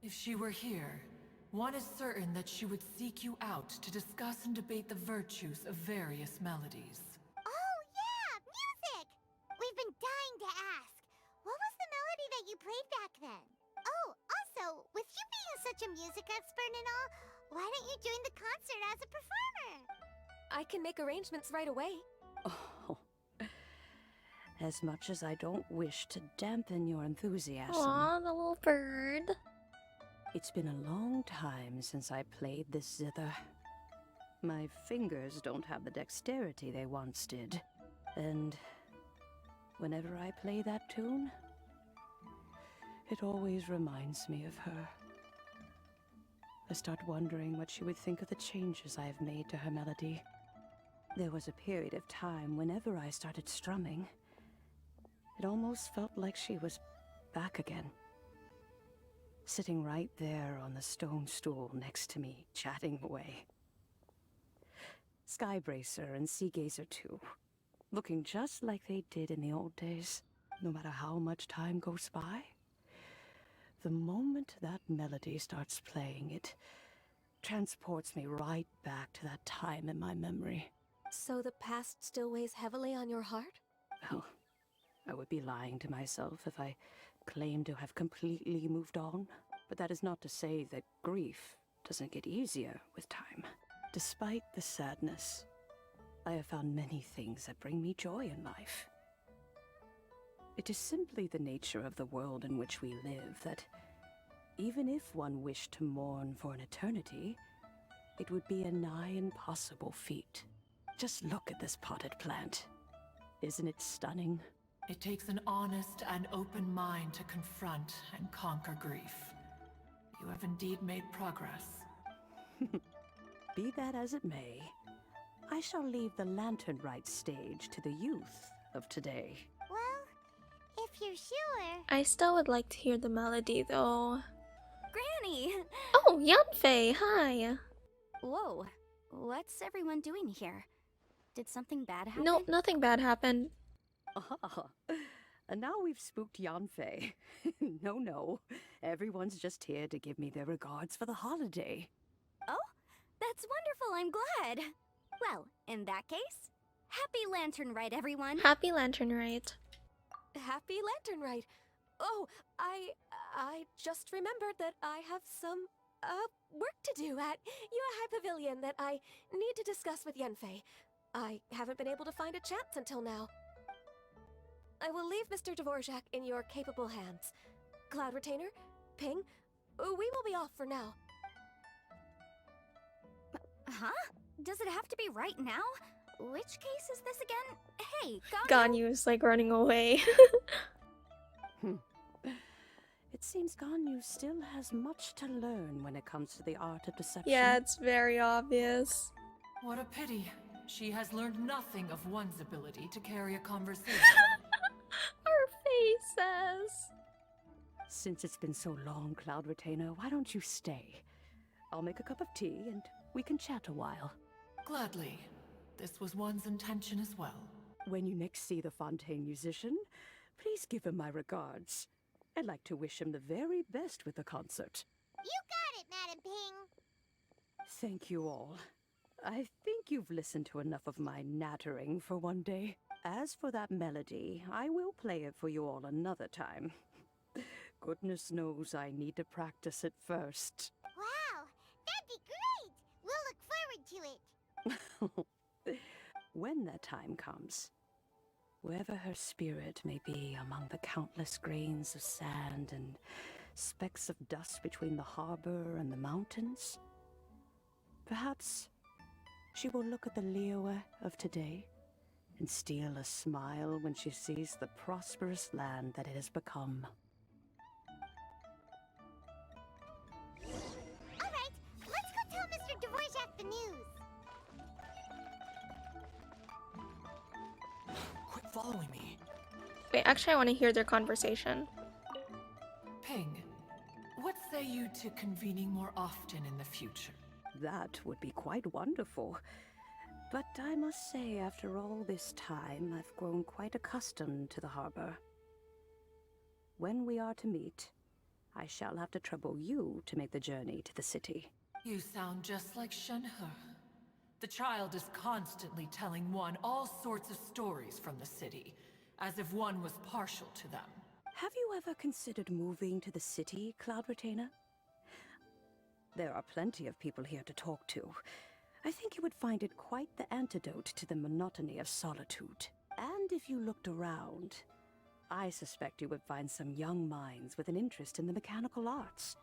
If she were here, one is certain that she would seek you out to discuss and debate the virtues of various melodies. Oh, yeah! Music! We've been dying to ask. What was the melody that you played back then? Oh, also, with you being such a music expert and all, why don't you join the concert as a performer? I can make arrangements right away. Oh, as much as I don't wish to dampen your enthusiasm, Aw, the little bird. it's been a long time since I played this zither. My fingers don't have the dexterity they once did, and whenever I play that tune, it always reminds me of her. I start wondering what she would think of the changes I have made to her melody. There was a period of time whenever I started strumming, it almost felt like she was back again. Sitting right there on the stone stool next to me, chatting away. Skybracer and Seagazer too, looking just like they did in the old days. No matter how much time goes by, the moment that melody starts playing, it transports me right back to that time in my memory. So the past still weighs heavily on your heart? Well, I would be lying to myself if I claimed to have completely moved on. But that is not to say that grief doesn't get easier with time. Despite the sadness, I have found many things that bring me joy in life. It is simply the nature of the world in which we live that even if one wished to mourn for an eternity, it would be a nigh impossible feat. Just look at this potted plant. Isn't it stunning? It takes an honest and open mind to confront and conquer grief. You have indeed made progress. Be that as it may, I shall leave the lantern rite stage to the youth of today. Well, if you're sure. I still would like to hear the melody though. Granny! Oh, Yanfei, hi. Whoa, what's everyone doing here? Did something bad happen? No, nothing bad happened. Ah, and now we've spooked Yanfei. No, everyone's just here to give me their regards for the holiday. Oh, that's wonderful, I'm glad. Well, in that case, happy Lantern Rite, everyone. Happy Lantern Rite. Happy Lantern Rite. Oh, I just remembered that I have some, work to do at Yue High Pavilion that I need to discuss with Yanfei. I haven't been able to find a chance until now. I will leave Mr. Dvorak in your capable hands. Cloud Retainer, Ping, we will be off for now. Huh? Does it have to be right now? Which case is this again? Hey, Ganyu is like running away. It seems Ganyu still has much to learn when it comes to the art of deception. Yeah, it's very obvious. What a pity. She has learned nothing of one's ability to carry a conversation. Her faces. Since it's been so long, Cloud Retainer, why don't you stay? I'll make a cup of tea and we can chat a while. Gladly. This was one's intention as well. When you next see the Fontaine musician, please give him my regards. I'd like to wish him the very best with the concert. You got it, Madam Ping. Thank you all. I think you've listened to enough of my nattering for one day. As for that melody, I will play it for you all another time. Goodness knows I need to practice it first. Wow, that'd be great. We'll look forward to it. When that time comes, wherever her spirit may be among the countless grains of sand and specks of dust between the harbor and the mountains, perhaps she will look at the liyue of today and steal a smile when she sees the prosperous land that it has become. All right, let's go tell Mr. Dvorak the news. Quit following me. Wait, actually I want to hear their conversation. Ping, what say you to convening more often in the future? That would be quite wonderful. But I must say, after all this time, I've grown quite accustomed to the harbor. When we are to meet, I shall have to trouble you to make the journey to the city. You sound just like 𝐿𝐼𝐻𝐻. The child is constantly telling one all sorts of stories from the city, as if one was partial to them. Have you ever considered moving to the city, Cloud Retainer? There are plenty of people here to talk to. I think you would find it quite the antidote to the monotony of solitude. And if you looked around, I suspect you would find some young minds with an interest in the mechanical arts.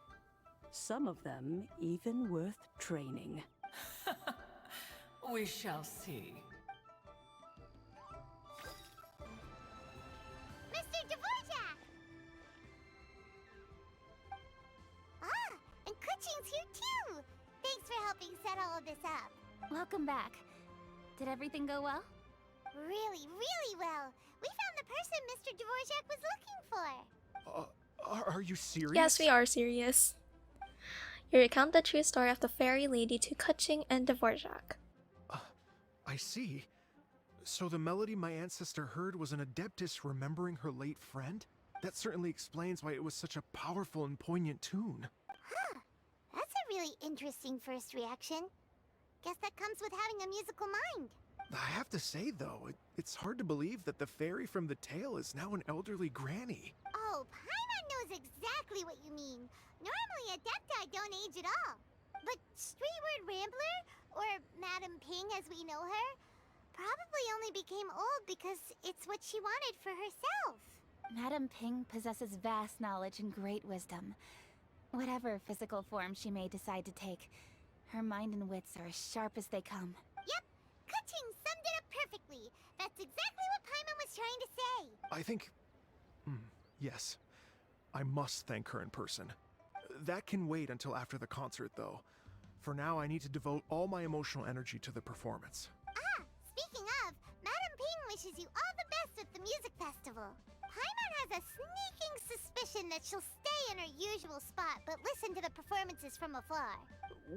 Some of them even worth training. We shall see. Mr. Dvorak! Ah, and 𝐋𝐨𝐠𝐠𝐲𝐽's here too! Thanks for helping set all of this up. Welcome back. Did everything go well? Really, really well. We found the person Mr. Dvorak was looking for. Are you serious? Yes, we are serious. You recount the true story of the fairy lady to 𝐋𝐿 and Dvorak. I see. So the melody my ancestor heard was an adeptess remembering her late friend? That certainly explains why it was such a powerful and poignant tune. Huh. That's a really interesting first reaction. Guess that comes with having a musical mind. I have to say, though, it's hard to believe that the fairy from the tale is now an elderly granny. Oh, Paimon knows exactly what you mean. Normally, Adepti don't age at all. But Streetward Rambler, or Madam Ping as we know her, probably only became old because it's what she wanted for herself. Madam Ping possesses vast knowledge and great wisdom. Whatever physical form she may decide to take, her mind and wits are as sharp as they come. Yep, 𝐋𝐿 summed it up perfectly. That's exactly what Paimon was trying to say. I think... yes. I must thank her in person. That can wait until after the concert, though. For now, I need to devote all my emotional energy to the performance. Ah, speaking of, Madam Ping wishes you all the best with the music festival. Paimon has a sneaking suspicion that she'll stay in her usual spot, but listen to the performances from afar.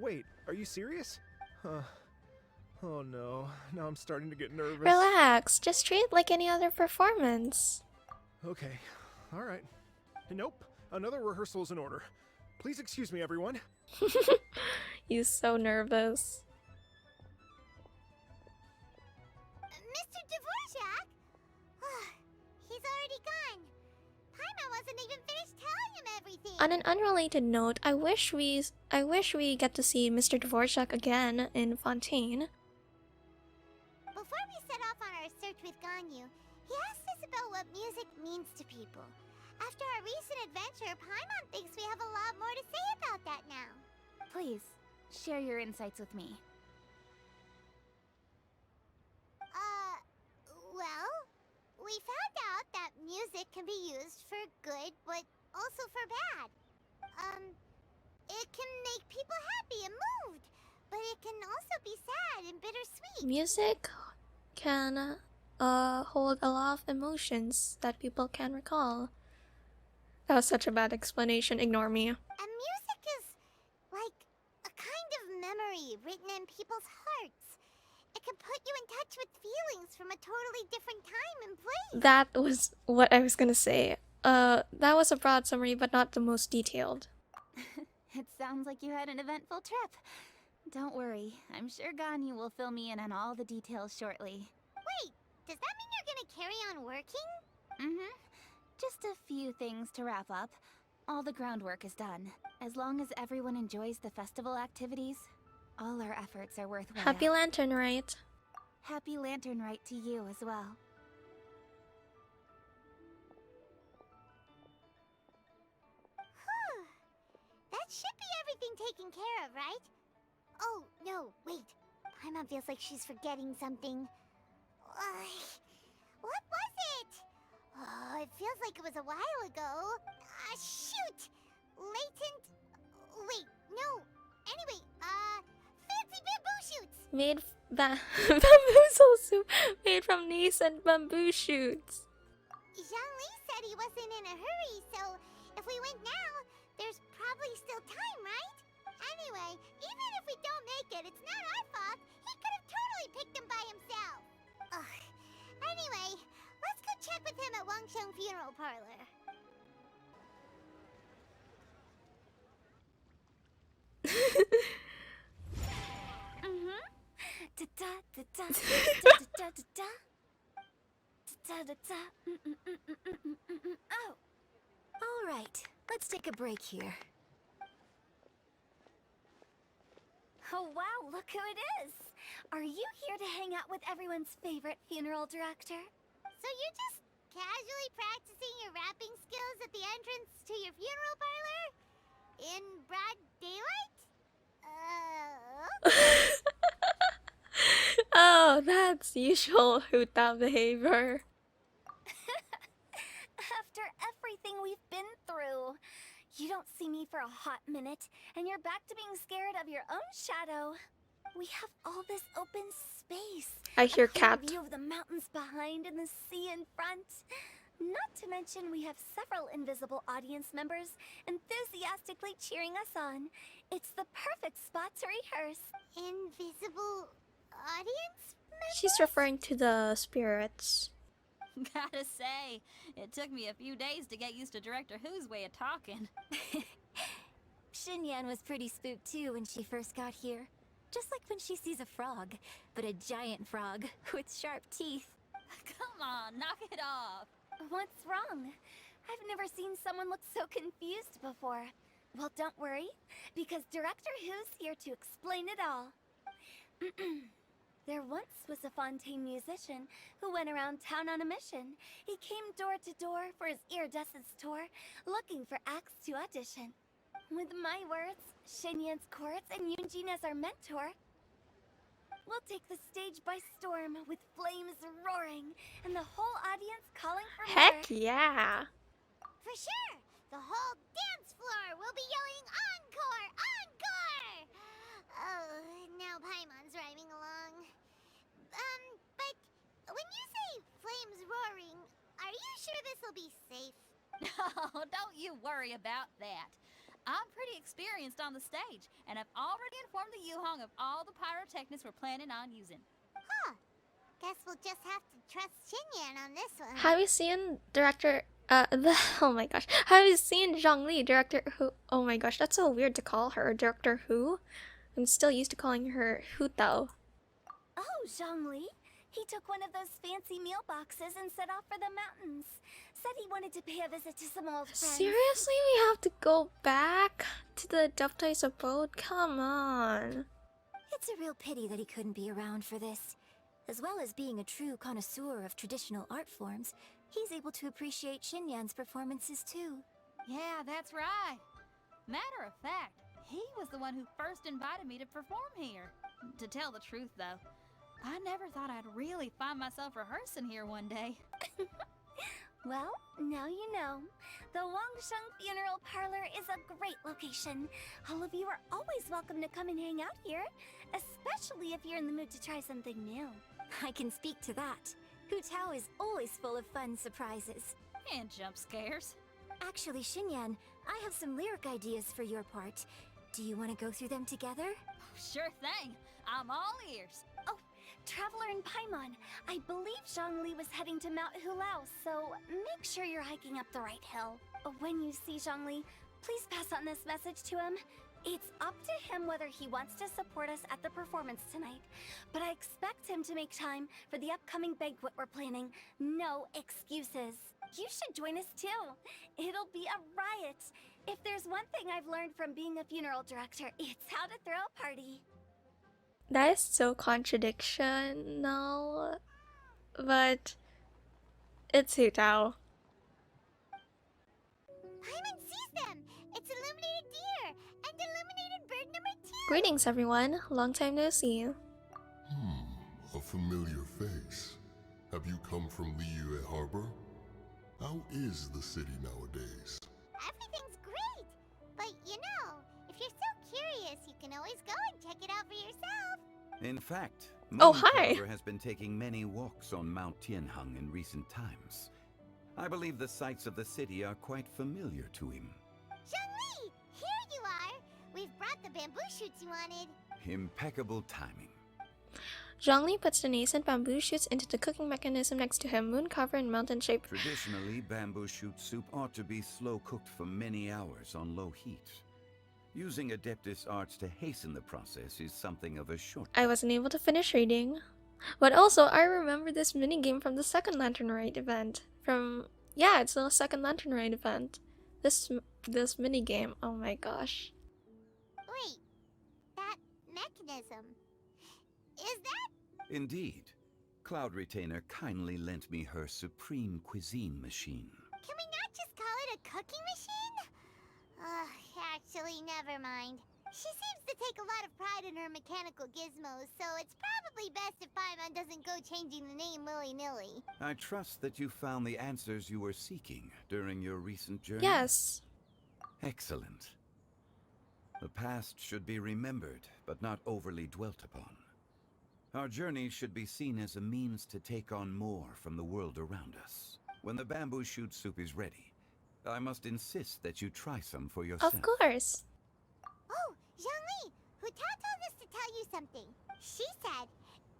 Wait, are you serious? Oh no, now I'm starting to get nervous. Relax, just treat it like any other performance. Okay, alright. Nope, another rehearsal is in order. Please excuse me, everyone. He's so nervous. Mr. Dvorak? He's already gone. Paimon wasn't even finished telling him everything. On an unrelated note, I wish we get to see Mr. Dvorak again in Fontaine. Before we set off on our search with Ganyu, he asked us about what music means to people. After our recent adventure, Paimon thinks we have a lot more to say about that now. Please, share your insights with me. Well, we found out that music can be used for good, but also for bad. It can make people happy and moved, but it can also be sad and bittersweet. Music can hold a lot of emotions that people can recall. That was such a bad explanation, ignore me. And music is like a kind of memory written in people's hearts. It can put you in touch with feelings from a totally different time and place. That was what I was gonna say. That was a broad summary, but not the most detailed. It sounds like you had an eventful trip. Don't worry, I'm sure Ganyu will fill me in on all the details shortly. Wait, does that mean you're gonna carry on working? Mm-hmm. Just a few things to wrap up. All the groundwork is done. As long as everyone enjoys the festival activities, all our efforts are worthwhile. Happy Lantern Rite. Happy Lantern Rite to you as well. Whew. That should be everything taken care of, right? Oh, no, wait. Paimon feels like she's forgetting something. What was it? Oh, it feels like it was a while ago. Shoot! Latent... Wait, no. Anyway, fancy bamboo shoots! Bamboozle soup made from nascent bamboo shoots. Zhangli said he wasn't in a hurry, so if we went now, there's probably still time, right? Anyway, even if we don't make it, it's not our fault. He could have totally picked him by himself. Ugh. Anyway, let's go check with him at Wangsheng Funeral Parlor. Oh. All right. Let's take a break here. Oh wow, look who it is! Are you here to hang out with everyone's favorite funeral director? So you're just casually practicing your rapping skills at the entrance to your funeral parlor? In broad daylight? Oh, that's usual Huta behavior. After everything we've been through, you don't see me for a hot minute, and you're back to being scared of your own shadow. We have all this open space. I hear a clear cat. view of the mountains behind and the sea in front. Not to mention we have several invisible audience members enthusiastically cheering us on. It's the perfect spot to rehearse. Invisible audience? She's referring to the spirits. Gotta say, it took me a few days to get used to Director Who's way of talking. Xinyan was pretty spooked too when she first got here. Just like when she sees a frog, but a giant frog with sharp teeth. Come on, knock it off. What's wrong? I've never seen someone look so confused before. Well, don't worry, because Director Who's here to explain it all. There once was a Fontaine musician who went around town on a mission. He came door to door for his iridescence tour, looking for acts to audition. With my words, Xinyan's chorus, and Yunjin as our mentor, we'll take the stage by storm with flames roaring and the whole audience calling for more. Heck yeah! For sure! The whole dance floor will be yelling encore! Encore! Oh, now Paimon's rhyming along. But when you say flames roaring, are you sure this will be safe? No, don't you worry about that. I'm pretty experienced on the stage, and I've already informed the Yuhong of all the pyrotechnics we're planning on using. Huh. Guess we'll just have to trust Xinyan on this one. Have you seen director? Oh my gosh. Have you seen Zhongli, Director Who? Oh my gosh, that's so weird to call her Director Who. I'm still used to calling her Hutao. Oh, Zhongli. He took one of those fancy meal boxes and set off for the mountains. Said he wanted to pay a visit to some old friends. Seriously, we have to go back to the Duptai's abode? Come on. It's a real pity that he couldn't be around for this. As well as being a true connoisseur of traditional art forms, he's able to appreciate Xinyan's performances too. Yeah, that's right. Matter of fact, he was the one who first invited me to perform here. To tell the truth, though, I never thought I'd really find myself rehearsing here one day. Well, now you know. The Wangsheng Funeral Parlor is a great location. All of you are always welcome to come and hang out here, especially if you're in the mood to try something new. I can speak to that. Hu Tao is always full of fun surprises. And jump scares. Actually, Xinyan, I have some lyric ideas for your part. Do you want to go through them together? Sure thing. I'm all ears. Oh, Traveler in Paimon, I believe Zhongli was heading to Mount Hulao, so make sure you're hiking up the right hill. When you see Zhongli, please pass on this message to him. It's up to him whether he wants to support us at the performance tonight, but I expect him to make time for the upcoming banquet we're planning. No excuses. You should join us too. It'll be a riot. If there's one thing I've learned from being a funeral director, it's how to throw a party. That is so contradictional, but it's Hutao. Paimon sees them! It's illuminated deer and illuminated bird number 2! Greetings, everyone. Long time no see. A familiar face. Have you come from liyue Harbor? How is the city nowadays? Everything's great! But you know, if you're so curious, you can always go and check it out for yourself. In fact, Oh, Moon hi. Traveler has been taking many walks on Mount Tianheng in recent times. I believe the sights of the city are quite familiar to him. Zhongli! Here you are! We've brought the bamboo shoots you wanted. Impeccable timing. Zhongli puts the nascent bamboo shoots into the cooking mechanism next to him, moon cover and mountain shape. Traditionally, bamboo shoot soup ought to be slow cooked for many hours on low heat. Using Adeptus arts to hasten the process is something of a shortcut. I wasn't able to finish reading. But also, I remember this minigame from the second Lantern Rite event. Yeah, it's the second Lantern Rite event. This minigame, oh my gosh. Wait, that mechanism. Is that? Indeed. Cloud Retainer kindly lent me her supreme cuisine machine. Can we not just call it a cooking machine? Actually, never mind. She seems to take a lot of pride in her mechanical gizmos, so it's probably best if Paimon doesn't go changing the name willy-nilly. I trust that you found the answers you were seeking during your recent journey. Yes. Excellent. The past should be remembered, but not overly dwelt upon. Our journey should be seen as a means to take on more from the world around us. When the bamboo shoot soup is ready, I must insist that you try some for yourself. Of course. Oh, Zhongli, Huta told us to tell you something. She said,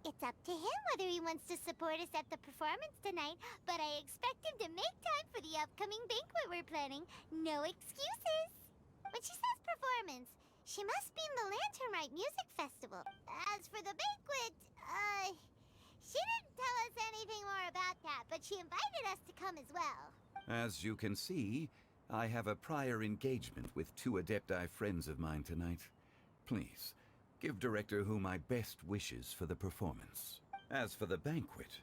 it's up to him whether he wants to support us at the performance tonight, but I expect him to make time for the upcoming banquet we're planning. No excuses. When she says performance, she must mean the Lantern Rite Music Festival. As for the banquet, she didn't tell us anything more about that, but she invited us to come as well. As you can see, I have a prior engagement with 2 Adepti friends of mine tonight. Please, give Director Hu my best wishes for the performance. As for the banquet,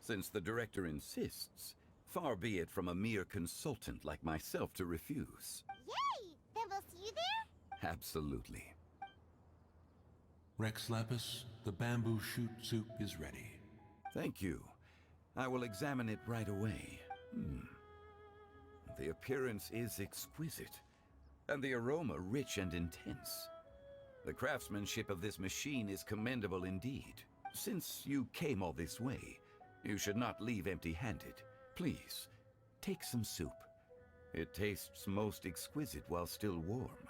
since the Director insists, far be it from a mere consultant like myself to refuse. Yay! Then we'll see you there? Absolutely. Rex Lapis, the bamboo shoot soup is ready. Thank you. I will examine it right away. The appearance is exquisite, and the aroma rich and intense. The craftsmanship of this machine is commendable indeed. Since you came all this way, you should not leave empty-handed. Please, take some soup. It tastes most exquisite while still warm.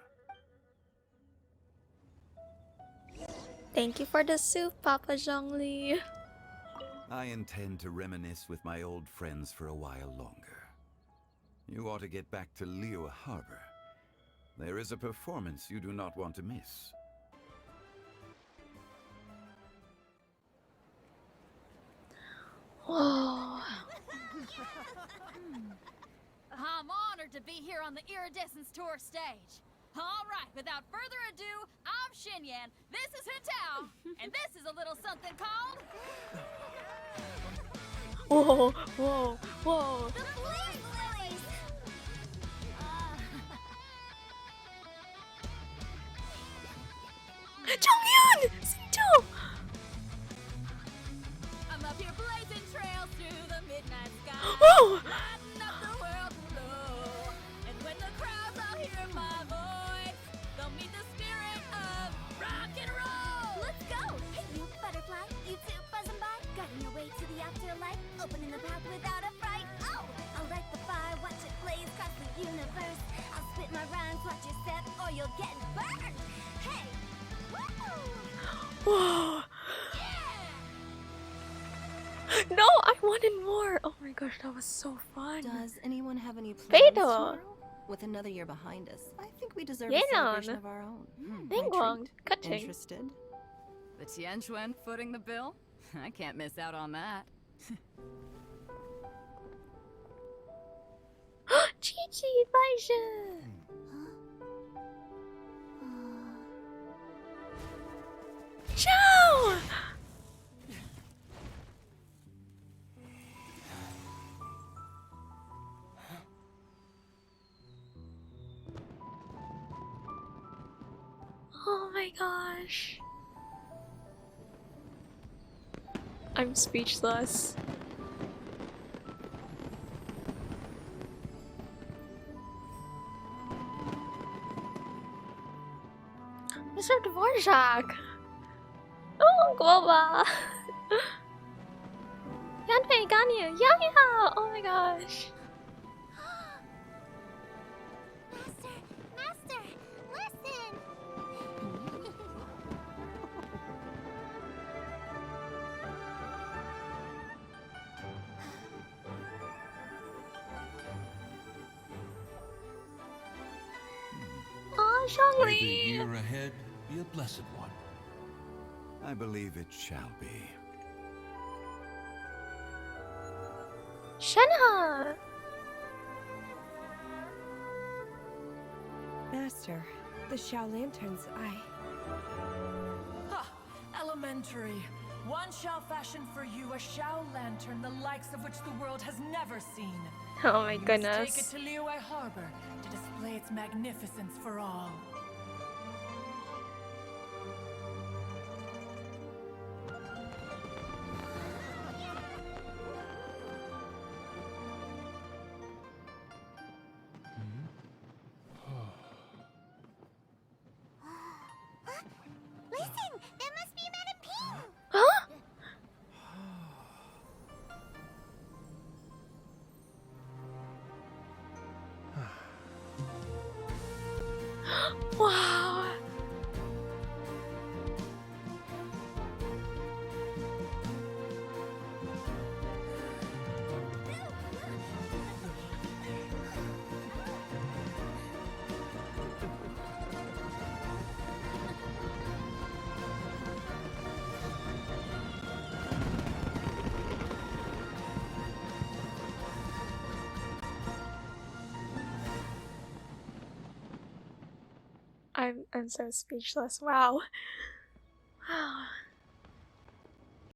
Thank you for the soup, Papa Zhongli. I intend to reminisce with my old friends for a while longer. You ought to get back to Liyue Harbor. There is a performance you do not want to miss. Whoa. I'm honored to be here on the Iridescence Tour stage. All right, without further ado, I'm Xinyan, this is Hintao, and this is a little something called... Whoa, whoa, whoa. The Flame Lilies! Jonghyun! Sing I'm up here blazing trails through the midnight sky. Whoa! Lighting up the world below. And when the crowds all hear my voice, they'll meet the spirit of rock and roll. Let's go! Hey, you butterfly, you two buzzing by, guiding your way to the afterlife, opening the path without a fright. Oh, I'll light the fire, watch it blaze across the universe. I'll spit my rhymes, watch your step, or you'll get burned. Hey, Whoa! No, I wanted more. Oh my gosh, that was so fun. Does anyone have any plans Beidou. tomorrow? With another year behind us, I think we deserve a Yenon. celebration of our own. Ningguang, cutting. Interested? The Tianquan footing the bill? I can't miss out on that. Chi-Chi, Baisha. Ciao! Oh my gosh. I'm speechless. Mr. Dvorak! Oh, Guoba! Yanfei, Ganyu! Yeah! Oh my gosh! Master, listen! Shangli! May the year ahead be a blessed one. I believe it shall be. Shenhe! Master, the Xiao Lanterns, Ha! Elementary. One shall fashion for you a Xiao Lantern, the likes of which the world has never seen. Oh my You must goodness. take it to Liyue Harbor to display its magnificence for all. Listen, that must be Madame Ping. Huh? Wow. I'm so speechless. Wow. Wow.